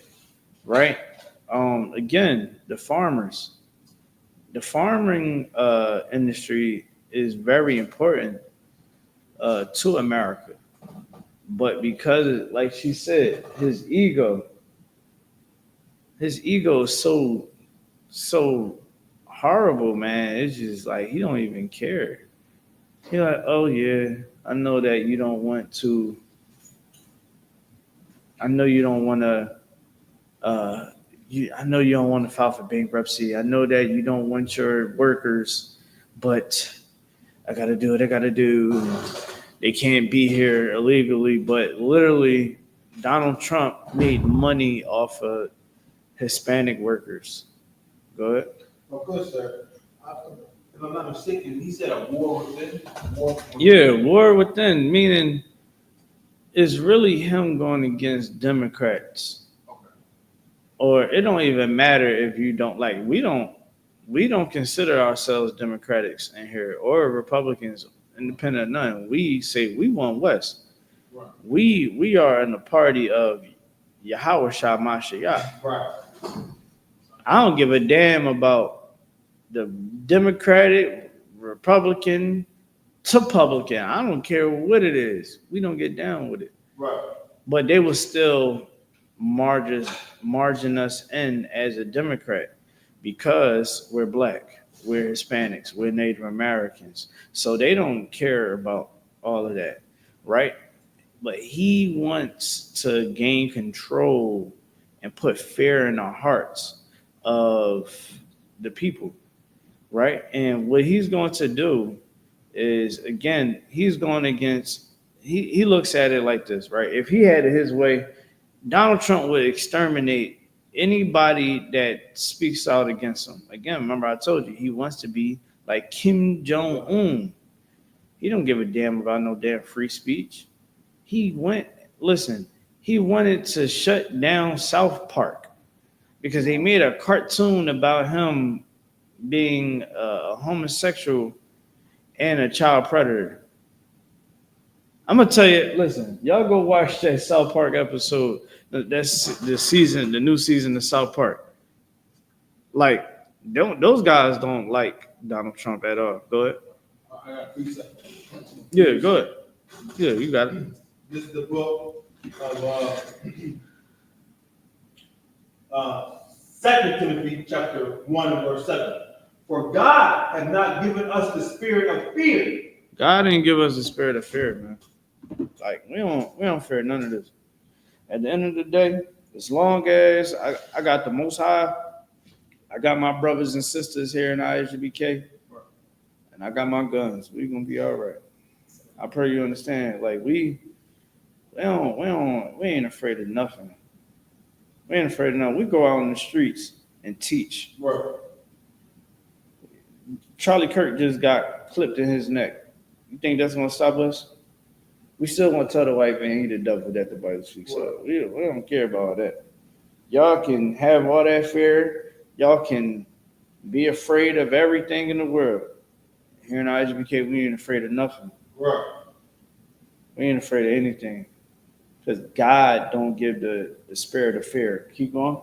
right? Again, the farming industry is very important to America, but because, like she said, his ego is so horrible, man. It's just like he don't even care. He's like, oh yeah, I know that you don't want to. I know you don't want to. I know you don't want to file for bankruptcy. I know that you don't want your workers, but I got to do what I got to do. They can't be here illegally, but literally, Donald Trump made money off of Hispanic workers. Go ahead. Well, good, sir. If I'm not mistaken, he said a war within. Yeah, war within, meaning it's really him going against Democrats. Okay. Or it don't even matter if you don't like. We don't consider ourselves Democrats in here or Republicans, independent of none. We say we want West. Right. We are in the party of Yahweh Shah Mashiach. Right. I don't give a damn about the Democratic, Republican, Republican. I don't care what it is. We don't get down with it. Right. But they will still margin us in as a Democrat because we're black, we're Hispanics, we're Native Americans. So they don't care about all of that, right? But he wants to gain control and put fear in the hearts of the people, right? And what he's going to do is, again, he's going against, he looks at it like this, right? If he had it his way, Donald Trump would exterminate anybody that speaks out against him. Again, remember I told you, he wants to be like Kim Jong-un. He don't give a damn about no damn free speech. He wanted to shut down South Park because they made a cartoon about him being a homosexual and a child predator. I'm gonna tell you, listen, y'all go watch that South Park episode. That's the new season of South Park. Like, those guys don't like Donald Trump at all. Go ahead. I got 3 seconds. Yeah, go ahead. Yeah, you got it. This is the book of 2 Timothy chapter 1 and verse 7. For God has not given us the spirit of fear. God didn't give us a spirit of fear, man. Like we don't fear none of this. At the end of the day, as long as I got the Most High, I got my brothers and sisters here in I.S.U.P.K, and I got my guns, we gonna be all right. I pray you understand. Like we ain't afraid of nothing. We ain't afraid of nothing. We go out on the streets and teach. Right. Charlie Kirk just got clipped in his neck. You think that's gonna stop us? We still want to tell the white man he the devil that the Bible speaks of. We don't care about all that. Y'all can have all that fear. Y'all can be afraid of everything in the world. Here in I.S.U.P.K, we ain't afraid of nothing. Right. We ain't afraid of anything. Because God don't give the spirit of fear. Keep going.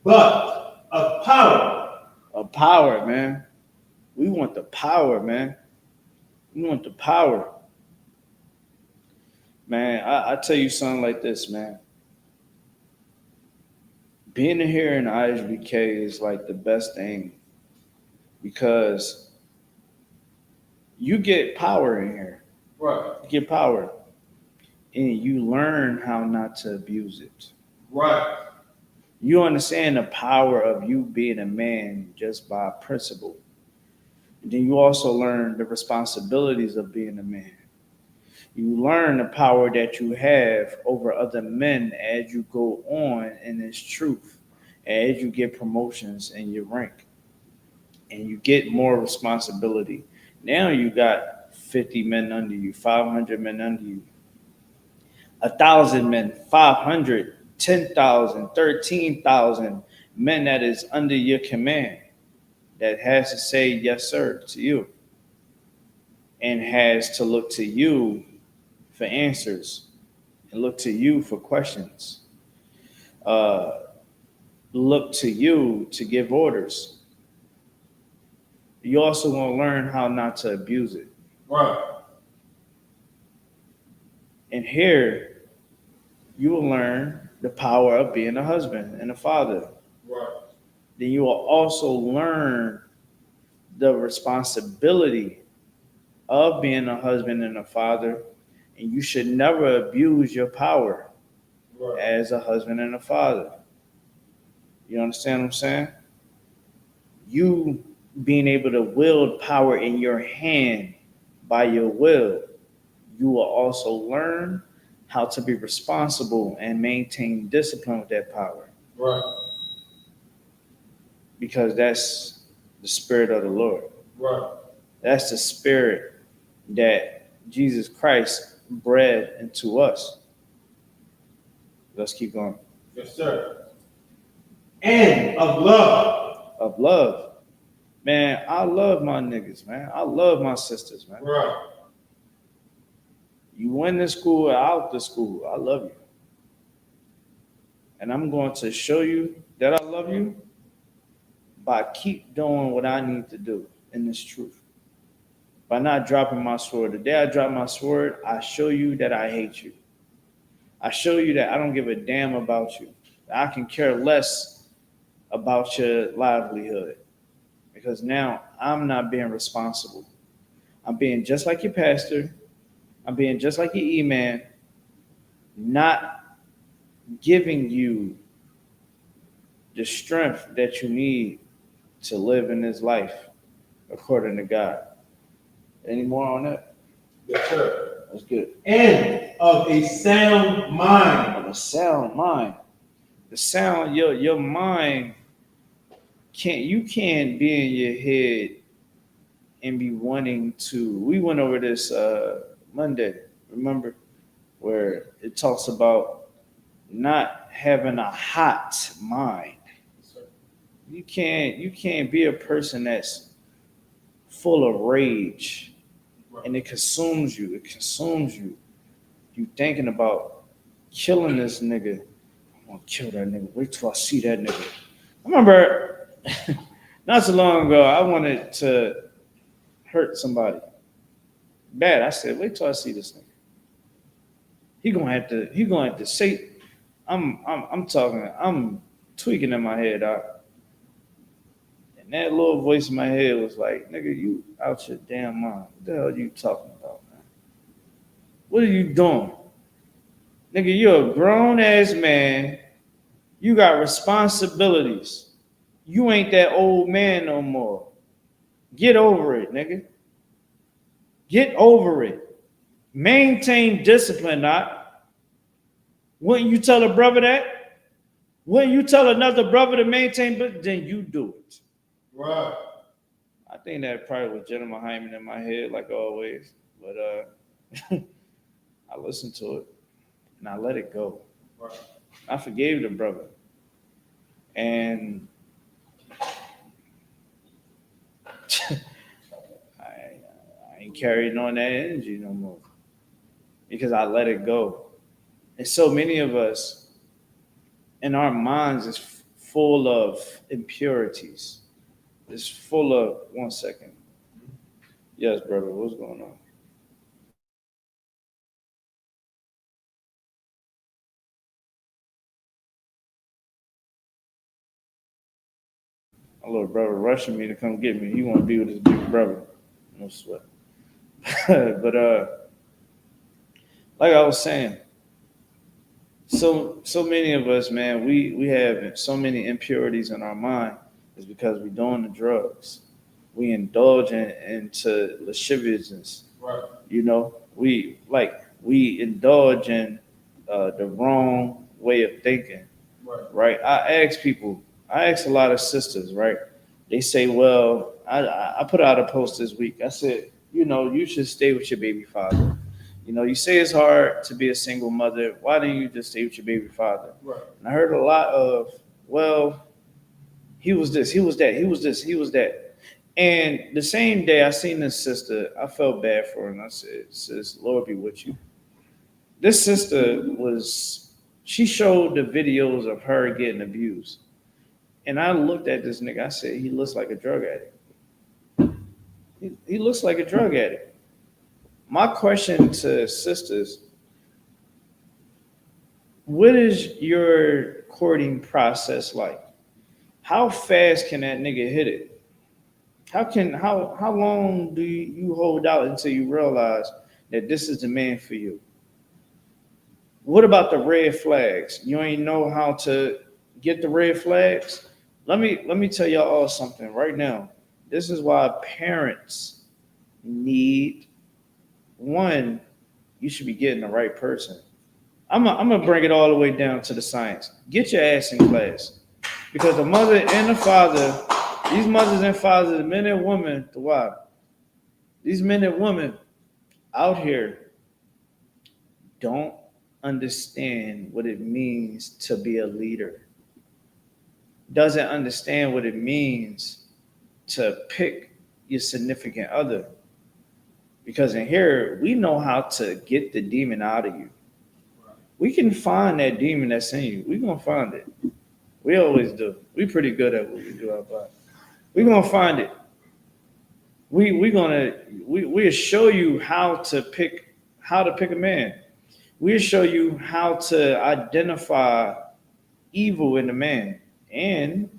But of power. Of power, man. We want the power, man. We want the power. Man, I tell you something like this, man. Being here in I.S.U.P.K is like the best thing because you get power in here. Right. You get power. And you learn how not to abuse it. Right. You understand the power of you being a man just by principle. And then you also learn the responsibilities of being a man. You learn the power that you have over other men as you go on in this truth, as you get promotions in your rank, and you get more responsibility. Now you got 50 men under you, 500 men under you, 1,000 men, 500, 10,000, 13,000 men that is under your command that has to say yes, sir, to you and has to look to you for answers and look to you for questions. Look to you to give orders. You also want to learn how not to abuse it. Right. And here, you will learn the power of being a husband and a father. Right. Then you will also learn the responsibility of being a husband and a father. And you should never abuse your power as a husband and a father. You understand what I'm saying? You being able to wield power in your hand by your will, you will also learn how to be responsible and maintain discipline with that power. Right. Because that's the spirit of the Lord. Right. That's the spirit that Jesus Christ bred into us. Let's keep going. Yes, sir. And of love. Of love. Man, I love my niggas, man. I love my sisters, man. Right. You in the school or out the school, I love you. And I'm going to show you that I love you by keep doing what I need to do in this truth. By not dropping my sword. The day I drop my sword, I show you that I hate you. I show you that I don't give a damn about you. I can care less about your livelihood. Because now I'm not being responsible. I'm being just like your pastor. I'm being just like your E-man. Not giving you the strength that you need to live in this life according to God. Any more on that? Yes, sir. That's good. And of a sound mind. Of a sound mind. The sound, your mind can't be in your head and be wanting to. We went over this Monday, remember, where it talks about not having a hot mind. You can't be a person that's full of rage and it consumes you. It consumes you. You thinking about killing this nigga. I'm gonna kill that nigga. Wait till I see that nigga. I remember Not so long ago, I wanted to hurt somebody bad. I said, wait till I see this nigga. He gonna have to say, I'm talking, I'm tweaking in my head out. And that little voice in my head was like, nigga, you out your damn mind. What the hell are you talking about, man? What are you doing? Nigga, you're a grown ass man. You got responsibilities. You ain't that old man no more. Get over it, nigga. Get over it. Maintain discipline, not. Wouldn't you tell a brother that? Wouldn't you tell another brother to maintain, but then you do it. Right. I think that probably was Gentleman Hyman in my head, like always. But I listened to it and I let it go. Right. I forgave the brother. And I ain't carrying on that energy no more because I let it go. And so many of us, in our minds, is full of impurities. It's full of, one second. Yes, brother, what's going on? My little brother rushing me to come get me. He want to be with his big brother. No sweat. But like I was saying, so many of us, man, we have so many impurities in our mind is because we're doing the drugs. We indulge into lasciviousness. Right. You know, we indulge in the wrong way of thinking. Right. I ask a lot of sisters, right? They say, well, I put out a post this week. I said, you know, you should stay with your baby father. You know, you say it's hard to be a single mother. Why don't you just stay with your baby father? Right. And I heard a lot of, well, he was this, he was that, he was this, he was that. And the same day I seen this sister, I felt bad for her. And I said, sis, Lord be with you. This sister she showed the videos of her getting abused. And I looked at this nigga, I said, he looks like a drug addict. He looks like a drug addict. My question to sisters, what is your courting process like? How fast can that nigga hit it? How long do you hold out until you realize that this is the man for you? What about the red flags? You ain't know how to get the red flags? Let me tell y'all all something right now. This is why parents need, one, you should be getting the right person. I'm gonna bring it all the way down to the science. Get your ass in class. Because the mother and the father, these mothers and fathers, the men and women, the why? These men and women out here don't understand what it means to be a leader. Doesn't understand what it means to pick your significant other. Because in here, we know how to get the demon out of you. We can find that demon that's in you. We're gonna find it. We always do. We pretty good at what we do out there. We're gonna find it. We'll show you how to pick a man. We'll show you how to identify evil in a man. And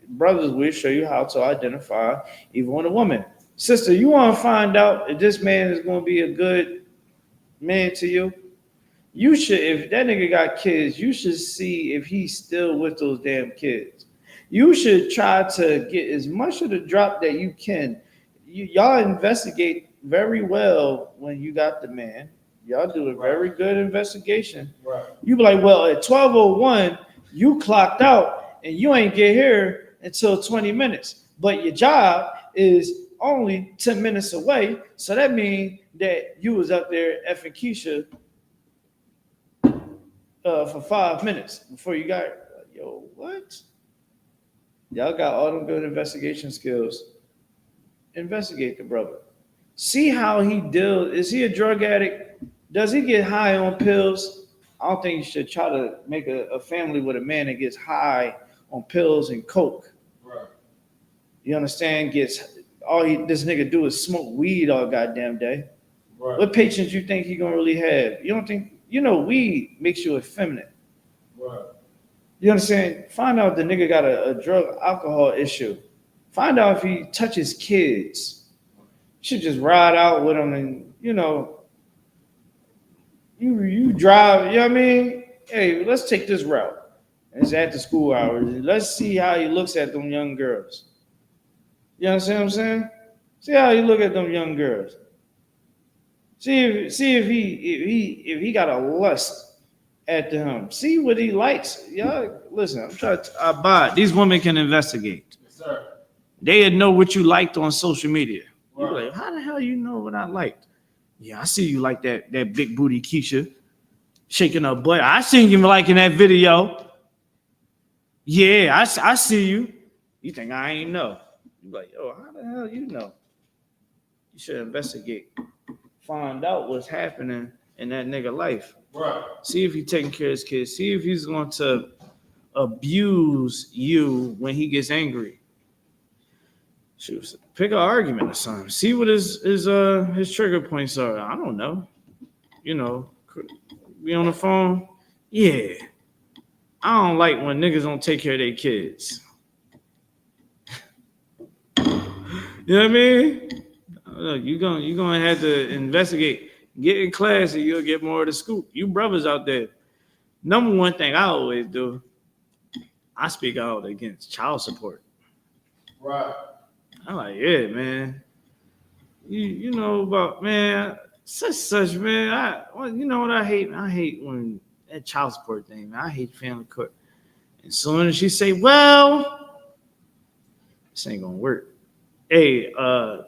brothers, we'll show you how to identify evil in a woman. Sister, you want to find out if this man is going to be a good man to you? You should, if that nigga got kids, you should see if he's still with those damn kids. You should try to get as much of the drop that you can. Y'all investigate very well when you got the man. Y'all do a very good investigation. Right. You be like, well, at 12:01, you clocked out and you ain't get here until 20 minutes. But your job is only 10 minutes away. So that means that you was up there effing Keisha for 5 minutes before you got, yo, what? Y'all got all them good investigation skills. Investigate the brother. See how he deals. Is he a drug addict? Does he get high on pills? I don't think you should try to make a family with a man that gets high on pills and coke. Right. You understand? This nigga do is smoke weed all goddamn day. Right. What patience you think he gonna really have? You don't think, weed makes you effeminate. Right. You understand? Find out if the nigga got a drug alcohol issue. Find out if he touches kids. You should just ride out with him and, you drive, you know what I mean? Hey, let's take this route. It's after school hours. Let's see how he looks at them young girls. You understand what I'm saying? See how you look at them young girls. See if he got a lust at him. See what he likes. Y'all, listen, I'm trying to abide. These women can investigate. Yes, sir. They know what you liked on social media. Right. You're like, how the hell you know what I liked? Yeah, I see you like that big booty Keisha shaking her butt. I seen you liking that video. Yeah, I see you. You think I ain't know? You're like, yo, how the hell you know? You should investigate. Find out what's happening in that nigga life. Right. See if he's taking care of his kids. See if he's going to abuse you when he gets angry. Shoot, pick an argument or something. See what his trigger points are. I don't know. Be on the phone. Yeah. I don't like when niggas don't take care of their kids. You know what I mean? You're gonna have to investigate. Get in class and you'll get more of the scoop. You brothers out there. Number one thing I always do, I speak out against child support. Right. I'm like, yeah, man. You know about, man, such, man. You know what I hate? I hate when that child support thing, man. I hate family court. As soon as she say, well, this ain't gonna work. Hey, my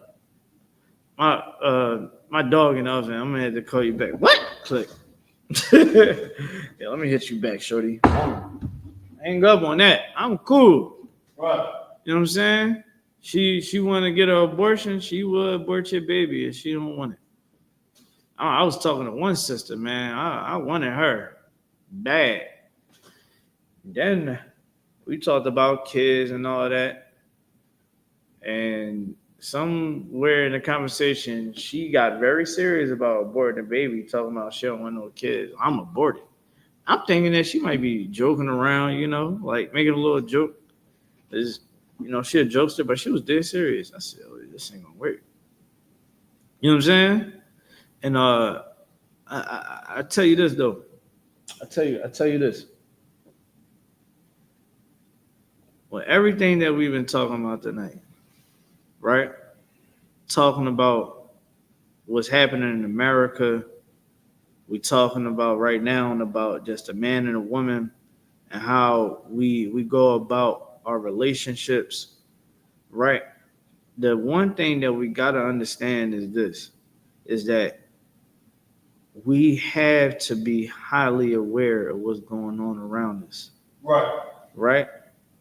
dog in the oven, I'm gonna have to call you back. What? Click. Yeah, let me hit you back, shorty. Hang up on that. I'm cool. Right. You know what I'm saying? She want to get an abortion, she will abort your baby if she don't want it. I was talking to one sister, man. I wanted her bad. Then we talked about kids and all that. And somewhere in the conversation, she got very serious about aborting the baby, talking about she don't want no kids. I'm aborted. I'm thinking that she might be joking around, like making a little joke. She a jokester, but she was dead serious. I said, oh, this ain't gonna work. You know what I'm saying? And I tell you this though. I tell you this. Well, everything that we've been talking about tonight, right? Talking about what's happening in America. We're talking about right now about just a man and a woman and how we go about our relationships, right? The one thing that we got to understand is that we have to be highly aware of what's going on around us. Right?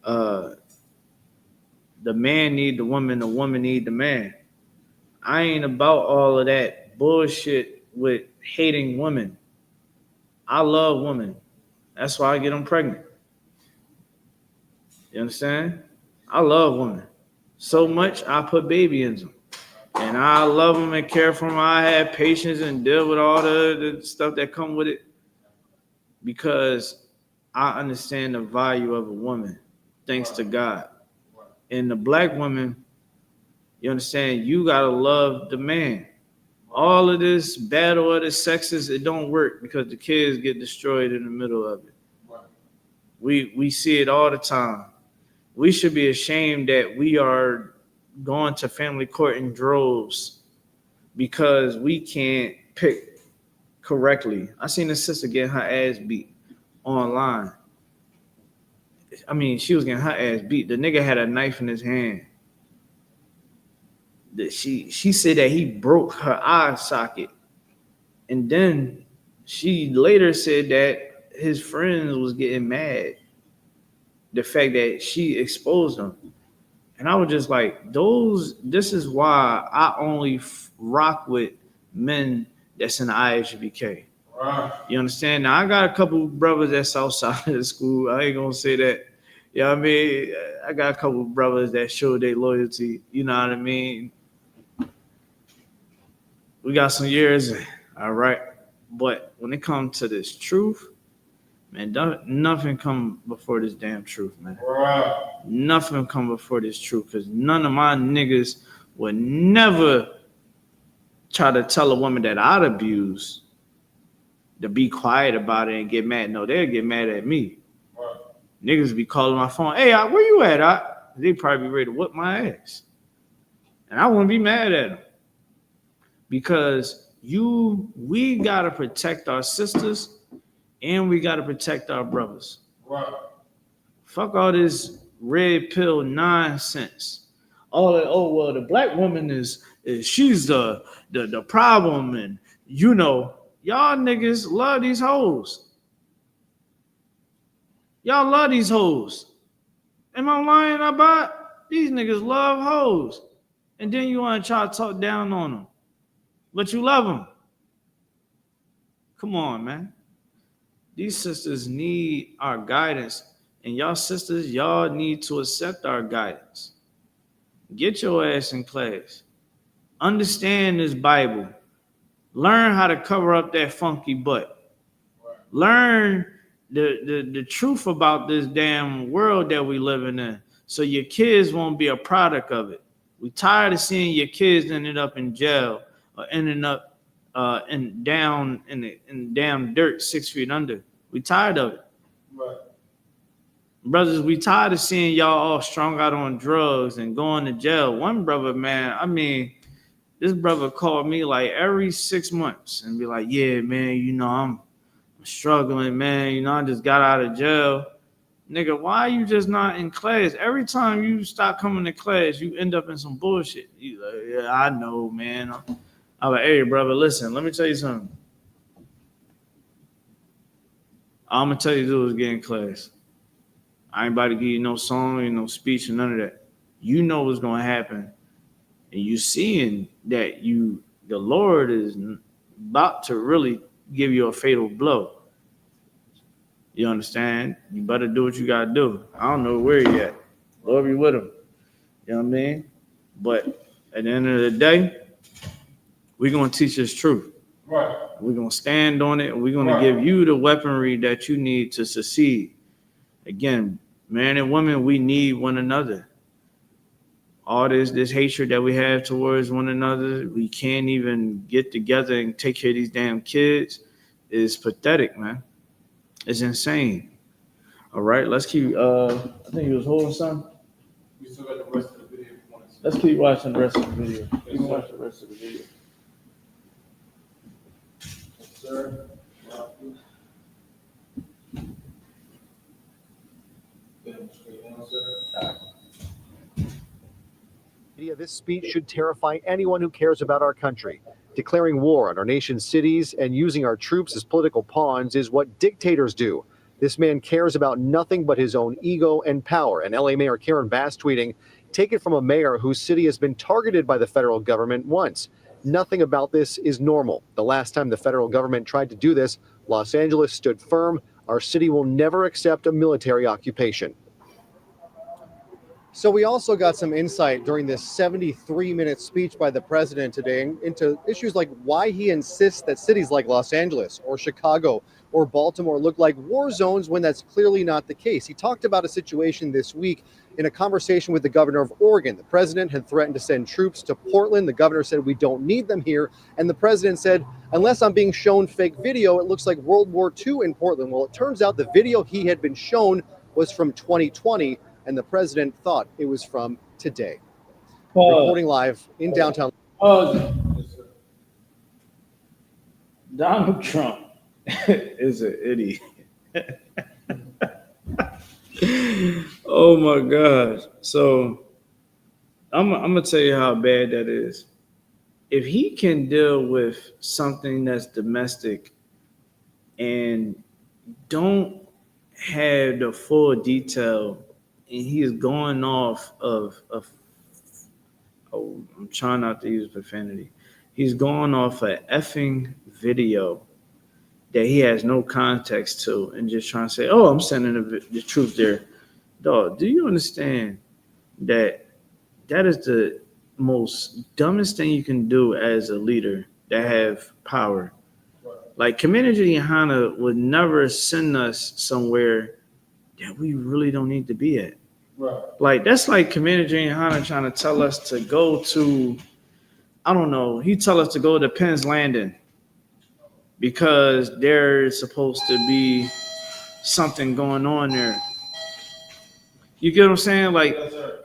The man need the woman need the man. I ain't about all of that bullshit with hating women. I love women. That's why I get them pregnant. You understand? I love women so much I put baby in them. And I love them and care for them. I have patience and deal with all the stuff that come with it because I understand the value of a woman, thanks to God. And the black woman, you understand, you got to love the man. All of this battle of the sexes, it don't work because the kids get destroyed in the middle of it. We see it all the time. We should be ashamed that we are going to family court in droves because we can't pick correctly. I seen a sister get her ass beat online. I mean, she was getting her ass beat. The nigga had a knife in his hand. She said that he broke her eye socket. And then she later said that his friends was getting mad. The fact that she exposed them. And I was just like, this is why I only rock with men that's in the I.S.U.P.K. Right. You understand? Now, I got a couple brothers that's outside of the school. I ain't going to say that. You know what I mean? I got a couple of brothers that show their loyalty. You know what I mean? We got some years, all right. But when it comes to this truth, man, nothing come before this damn truth, man. Right. Nothing come before this truth, because none of my niggas would never try to tell a woman that I'd abuse to be quiet about it and get mad. No, they'll get mad at me. Right. Niggas be calling my phone, hey, where you at? They probably be ready to whip my ass. And I wouldn't be mad at them. Because we got to protect our sisters and we got to protect our brothers. Right. Fuck all this red pill nonsense. All that, oh, well, the black woman is she's the problem. And, you know, y'all niggas love these hoes. Y'all love these hoes. Am I lying about? These niggas love hoes. And then you want to try to talk down on them. But you love them. Come on, man. These sisters need our guidance. And y'all sisters, y'all need to accept our guidance. Get your ass in class. Understand this Bible. Learn how to cover up that funky butt. Learn the truth about this damn world that we living in, so your kids won't be a product of it. We tired of seeing your kids ending up in jail or ending up in down dirt 6 feet under. We tired of it. Right. Brothers, we tired of seeing y'all all strung out on drugs and going to jail. One brother, man, I mean, this brother called me like every 6 months and be like, yeah, man, you know, I'm struggling, man. You know, I just got out of jail. Nigga, why are you just not in class? Every time you stop coming to class, you end up in some bullshit. You like, yeah, I know, man. I'm like, hey, brother, listen, let me tell you something. All I'm going to tell you to do is get in class. I ain't about to give you no song, no speech, or none of that. You know what's going to happen. And you seeing that the Lord is about to really give you a fatal blow. You understand? You better do what you got to do. I don't know where he at. Lord be with him. You know what I mean? But at the end of the day, we're going to teach this truth. Right. We're going to stand on it, and we're going to give you the weaponry that you need to succeed. Again, man and woman, we need one another. All this hatred that we have towards one another, we can't even get together and take care of these damn kids, is pathetic, man. It's insane. All right, let's keep, I think he was holding something. We still got the rest of the video. Let's keep watching the rest of the video. You can watch the rest of the video. Sir. This speech should terrify anyone who cares about our country. Declaring war on our nation's cities and using our troops as political pawns is what dictators do. This man cares about nothing but his own ego and power. And LA Mayor Karen Bass tweeting, take it from a mayor whose city has been targeted by the federal government once. Nothing about this is normal. The last time the federal government tried to do this, Los Angeles stood firm. Our city will never accept a military occupation. So we also got some insight during this 73-minute speech by the president today into issues like why he insists that cities like Los Angeles or Chicago or Baltimore look like war zones when that's clearly not the case. He talked about a situation this week in a conversation with the governor of Oregon. The president had threatened to send troops to Portland. The governor said, we don't need them here. And the president said, unless I'm being shown fake video, it looks like World War II in Portland. Well, it turns out the video he had been shown was from 2020. And the president thought it was from today. Reporting live in downtown. Donald Trump is an idiot. Oh my gosh. So I'm gonna tell you how bad that is. If he can deal with something that's domestic and don't have the full detail, and he is going off of I'm trying not to use profanity. He's going off an effing video that he has no context to and just trying to say, oh, I'm sending the truth there. dog, do you understand that that is the most dumbest thing you can do as a leader that have power? Like Commander YAHANNA would never send us somewhere that we really don't need to be at. Right. Like that's like Commander YAHANNA trying to tell us to go to, I don't know, he tell us to go to Penn's Landing because there's supposed to be something going on there. You get what I'm saying? Like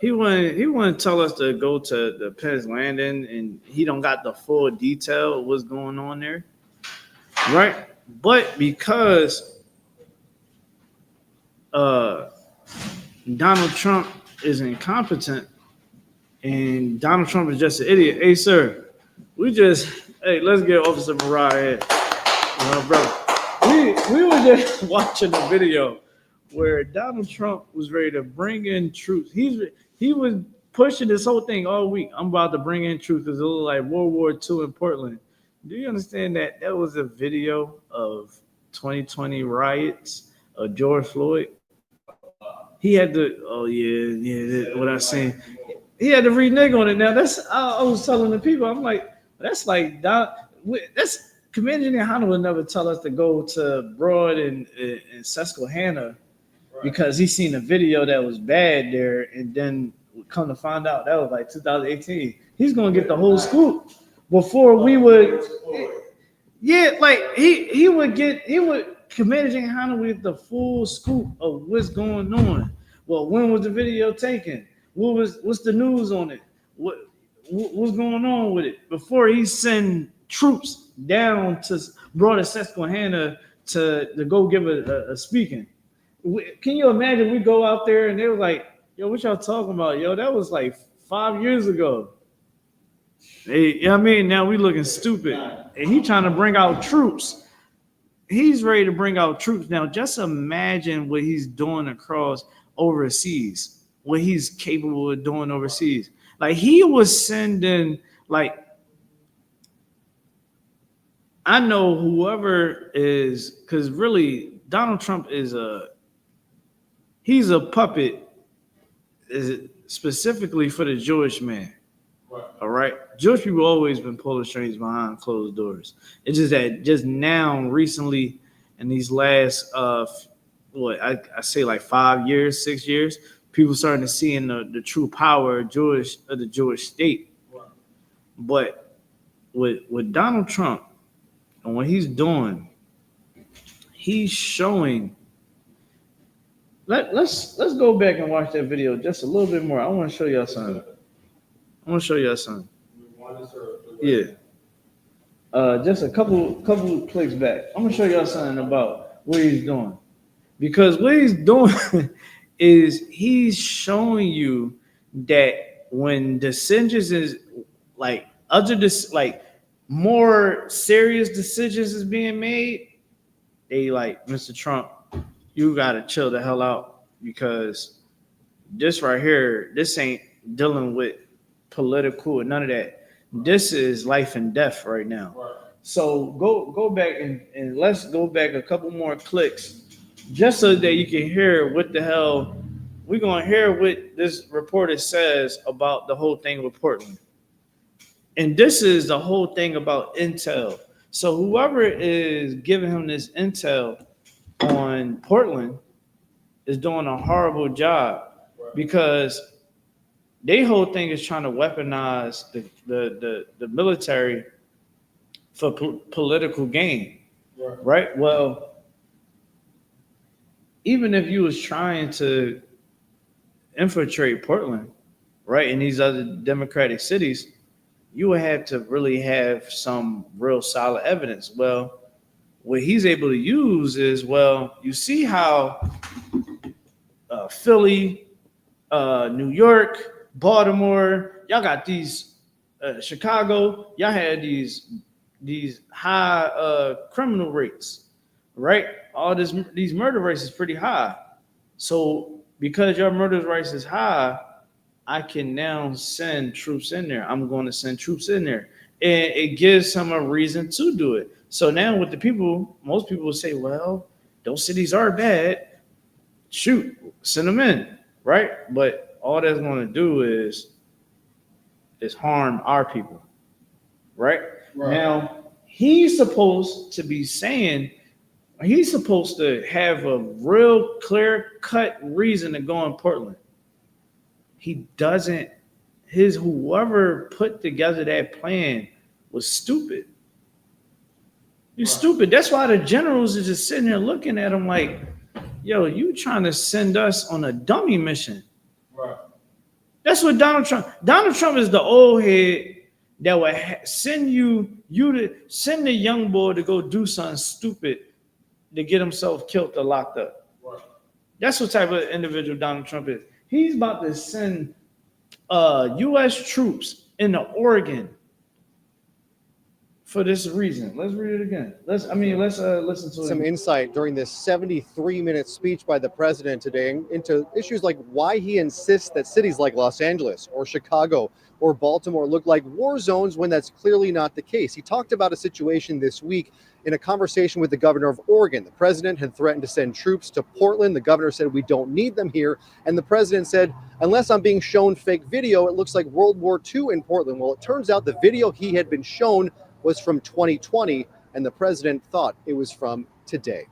he wouldn't tell us to go to the Penn's Landing, and he don't got the full detail of what's going on there, right? But because Donald Trump is incompetent and Donald Trump is just an idiot. Hey, sir, hey, let's get Officer Mariah here. Brother, we were just watching a video where Donald Trump was ready to bring in troops. He was pushing this whole thing all week. I'm about to bring in troops because it looked like World War II in Portland. Do you understand that that was a video of 2020 riots of George Floyd? He had to, what I seen. He had to renege on it. Now I was telling the people, I'm like, that's Commander YAHANNA would never tell us to go to Broad and Susquehanna because he seen a video that was bad there, and then come to find out that was like 2018. He's gonna get the whole scoop before we would. Yeah, like he would Commander YAHANNA with the full scoop of what's going on. Well, when was the video taken? What's the news on it? What's going on with it? Before he send troops down to Broad and Susquehanna to go give a speaking. Can you imagine we go out there and they were like, yo, what y'all talking about? Yo, that was like 5 years ago. Hey, you know what I mean? Now we looking stupid. And he trying to bring out troops. He's ready to bring out troops. Now, just imagine what he's doing across overseas, what he's capable of doing overseas. Like he was sending, like, I know whoever is, because really Donald Trump he's a puppet specifically for the Jewish man. Right. All right. Jewish people always been pulling strings behind closed doors. It's just that just now recently in these last I say like 5 years, 6 years, people starting to see in the true power of the Jewish state. Right. But with Donald Trump and what he's doing, he's showing. Let's go back and watch that video just a little bit more. I want to show y'all something. Yeah. Just a couple clicks back. I'm gonna show y'all something about what he's doing. Because what he's doing is he's showing you that when decisions is like more serious decisions is being made, they like, Mr. Trump, you gotta chill the hell out, because this right here, this ain't dealing with political and none of that. This is life and death right now. Right. So go back and let's go back a couple more clicks just so that you can hear what the hell we're gonna hear what this reporter says about the whole thing with Portland. And this is the whole thing about intel. So whoever is giving him this intel on Portland is doing a horrible job, because their whole thing is trying to weaponize the military for political gain, right? Well, even if you was trying to infiltrate Portland, right, in these other Democratic cities, you would have to really have some real solid evidence. Well, what he's able to use is, well, you see how Philly, New York, Baltimore, y'all got these, Chicago, y'all had these high criminal rates, right? All these murder rates is pretty high. So because your murder rates is high, I can now send troops in there. I'm going to send troops in there. And it gives them a reason to do it. So now with the people, most people will say, well, those cities are bad. Shoot, send them in. right? But all that's going to do is harm our people, right? Now, he's supposed to be saying, he's supposed to have a real clear-cut reason to go in Portland. He doesn't. Whoever put together that plan was stupid. You're stupid. That's why the generals are just sitting there looking at him like, yo, you trying to send us on a dummy mission. Right. That's what Donald Trump is the old head that would send you to send the young boy to go do something stupid to get himself killed or locked up. Right. That's what type of individual Donald Trump is. He's about to send U.S. troops into Oregon for this reason. Let's read it again. Let's listen to some insight during this 73-minute speech by the president today into issues like why he insists that cities like Los Angeles or Chicago or Baltimore look like war zones when that's clearly not the case. He talked about a situation this week in a conversation with the governor of Oregon. The president had threatened to send troops to Portland. The governor said, we don't need them here. And the president said, unless I'm being shown fake video, it looks like World War II in Portland. Well, it turns out the video he had been shown was from 2020, and the president thought it was from today.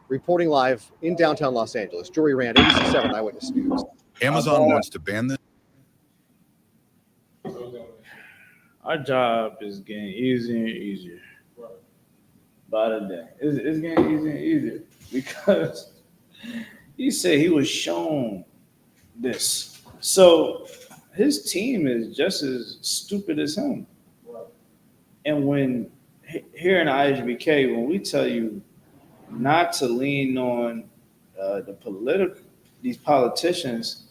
Reporting live in downtown Los Angeles, Jory Rand, ABC7 Eyewitness News. Amazon wants to ban this. Our job is getting easier and easier by the day. It's getting easier and easier because he said he was shown this. So his team is just as stupid as him. And when here in I.S.U.P.K, when we tell you not to lean on these politicians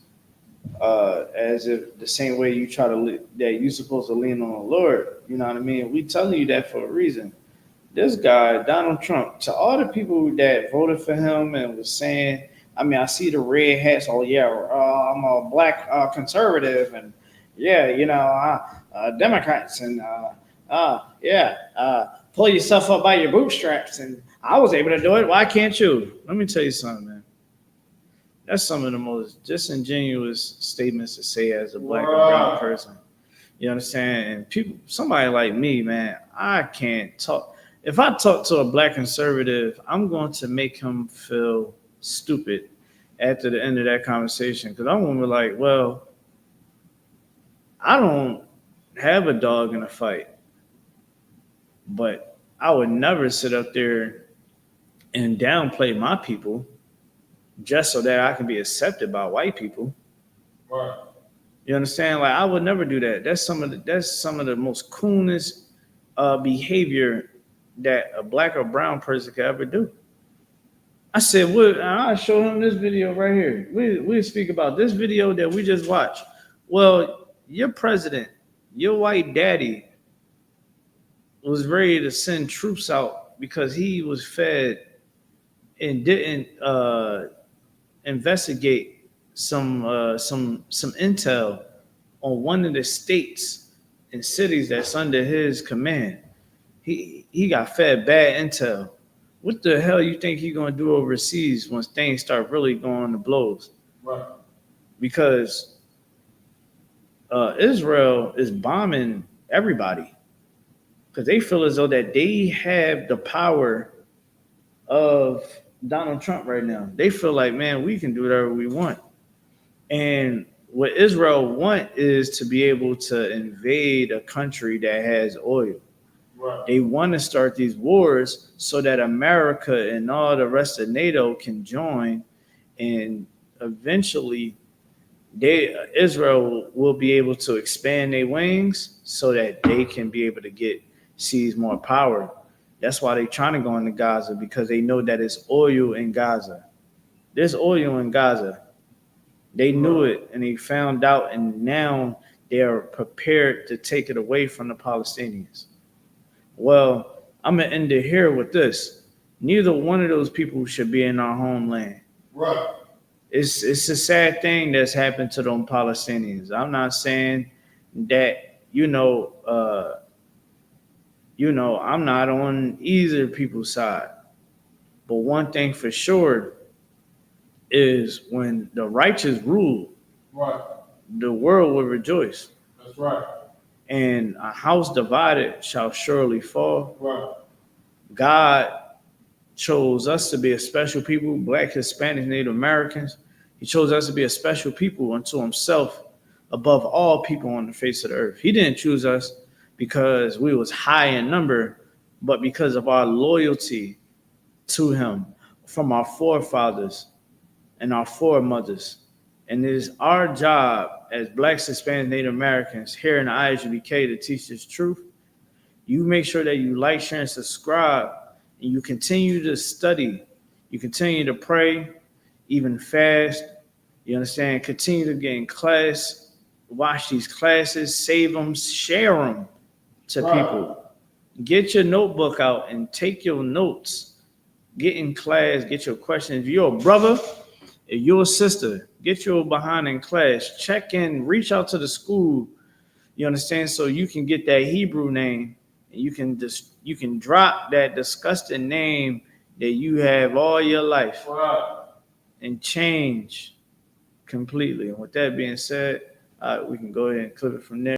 as if the same way you try to that you're supposed to lean on the Lord, you know what I mean? We telling you that for a reason. This guy, Donald Trump, to all the people that voted for him and was saying, I mean, I see the red hats. Oh yeah, I'm a black conservative, and yeah, Democrats, and pull yourself up by your bootstraps, and I was able to do it. Why can't you? Let me tell you something, man. That's some of the most disingenuous statements to say as a black or brown person. You understand? And somebody like me, man, I can't talk. If I talk to a black conservative, I'm going to make him feel stupid after the end of that conversation, because I'm going to be like, well, I don't have a dog in a fight, but I would never sit up there and downplay my people just so that I can be accepted by white people. Right. You understand? Like, I would never do that. That's some of the most coolest behavior that a black or brown person could ever do. I said, I'll show him this video right here. We'll speak about this video that we just watched. Well, your president, your white daddy, was ready to send troops out because he was fed and didn't investigate some intel on one of the states and cities that's under his command. He got fed bad intel. What the hell you think he gonna do overseas once things start really going to blows? Right. Because Israel is bombing everybody because they feel as though that they have the power of Donald Trump right now. They feel like, man, we can do whatever we want. And what Israel want is to be able to invade a country that has oil. Right. They want to start these wars so that America and all the rest of NATO can join, and eventually Israel will be able to expand their wings so that they can be able to seize more power. That's why they're trying to go into Gaza, because they know that it's oil in Gaza. There's oil in Gaza. They knew it and they found out, and now they're prepared to take it away from the Palestinians. Well, I'm going to end it here with this. Neither one of those people should be in our homeland. Right. It's a sad thing that's happened to them Palestinians. I'm not saying that, I'm not on either people's side. But one thing for sure, is when the righteous rule, Right. the world will rejoice. That's right. And a house divided shall surely fall. Right. God chose us to be a special people, Black, Hispanic, Native Americans. He chose us to be a special people unto himself above all people on the face of the earth. He didn't choose us because we was high in number, but because of our loyalty to him from our forefathers and our foremothers. And it is our job as Blacks, Hispanics, Native Americans here in the I.S.U.P.K to teach this truth. You make sure that you like, share, and subscribe, and you continue to study. You continue to pray, even fast. You understand? Continue to get in class, watch these classes, save them, share them to people. Get your notebook out and take your notes. Get in class, get your questions. If you're a brother, if you're a sister, get your behind in class. Check in, reach out to the school. You understand? So you can get that Hebrew name, and you can drop that disgusting name that you have all your life and change completely. And with that being said, we can go ahead and clip it from there.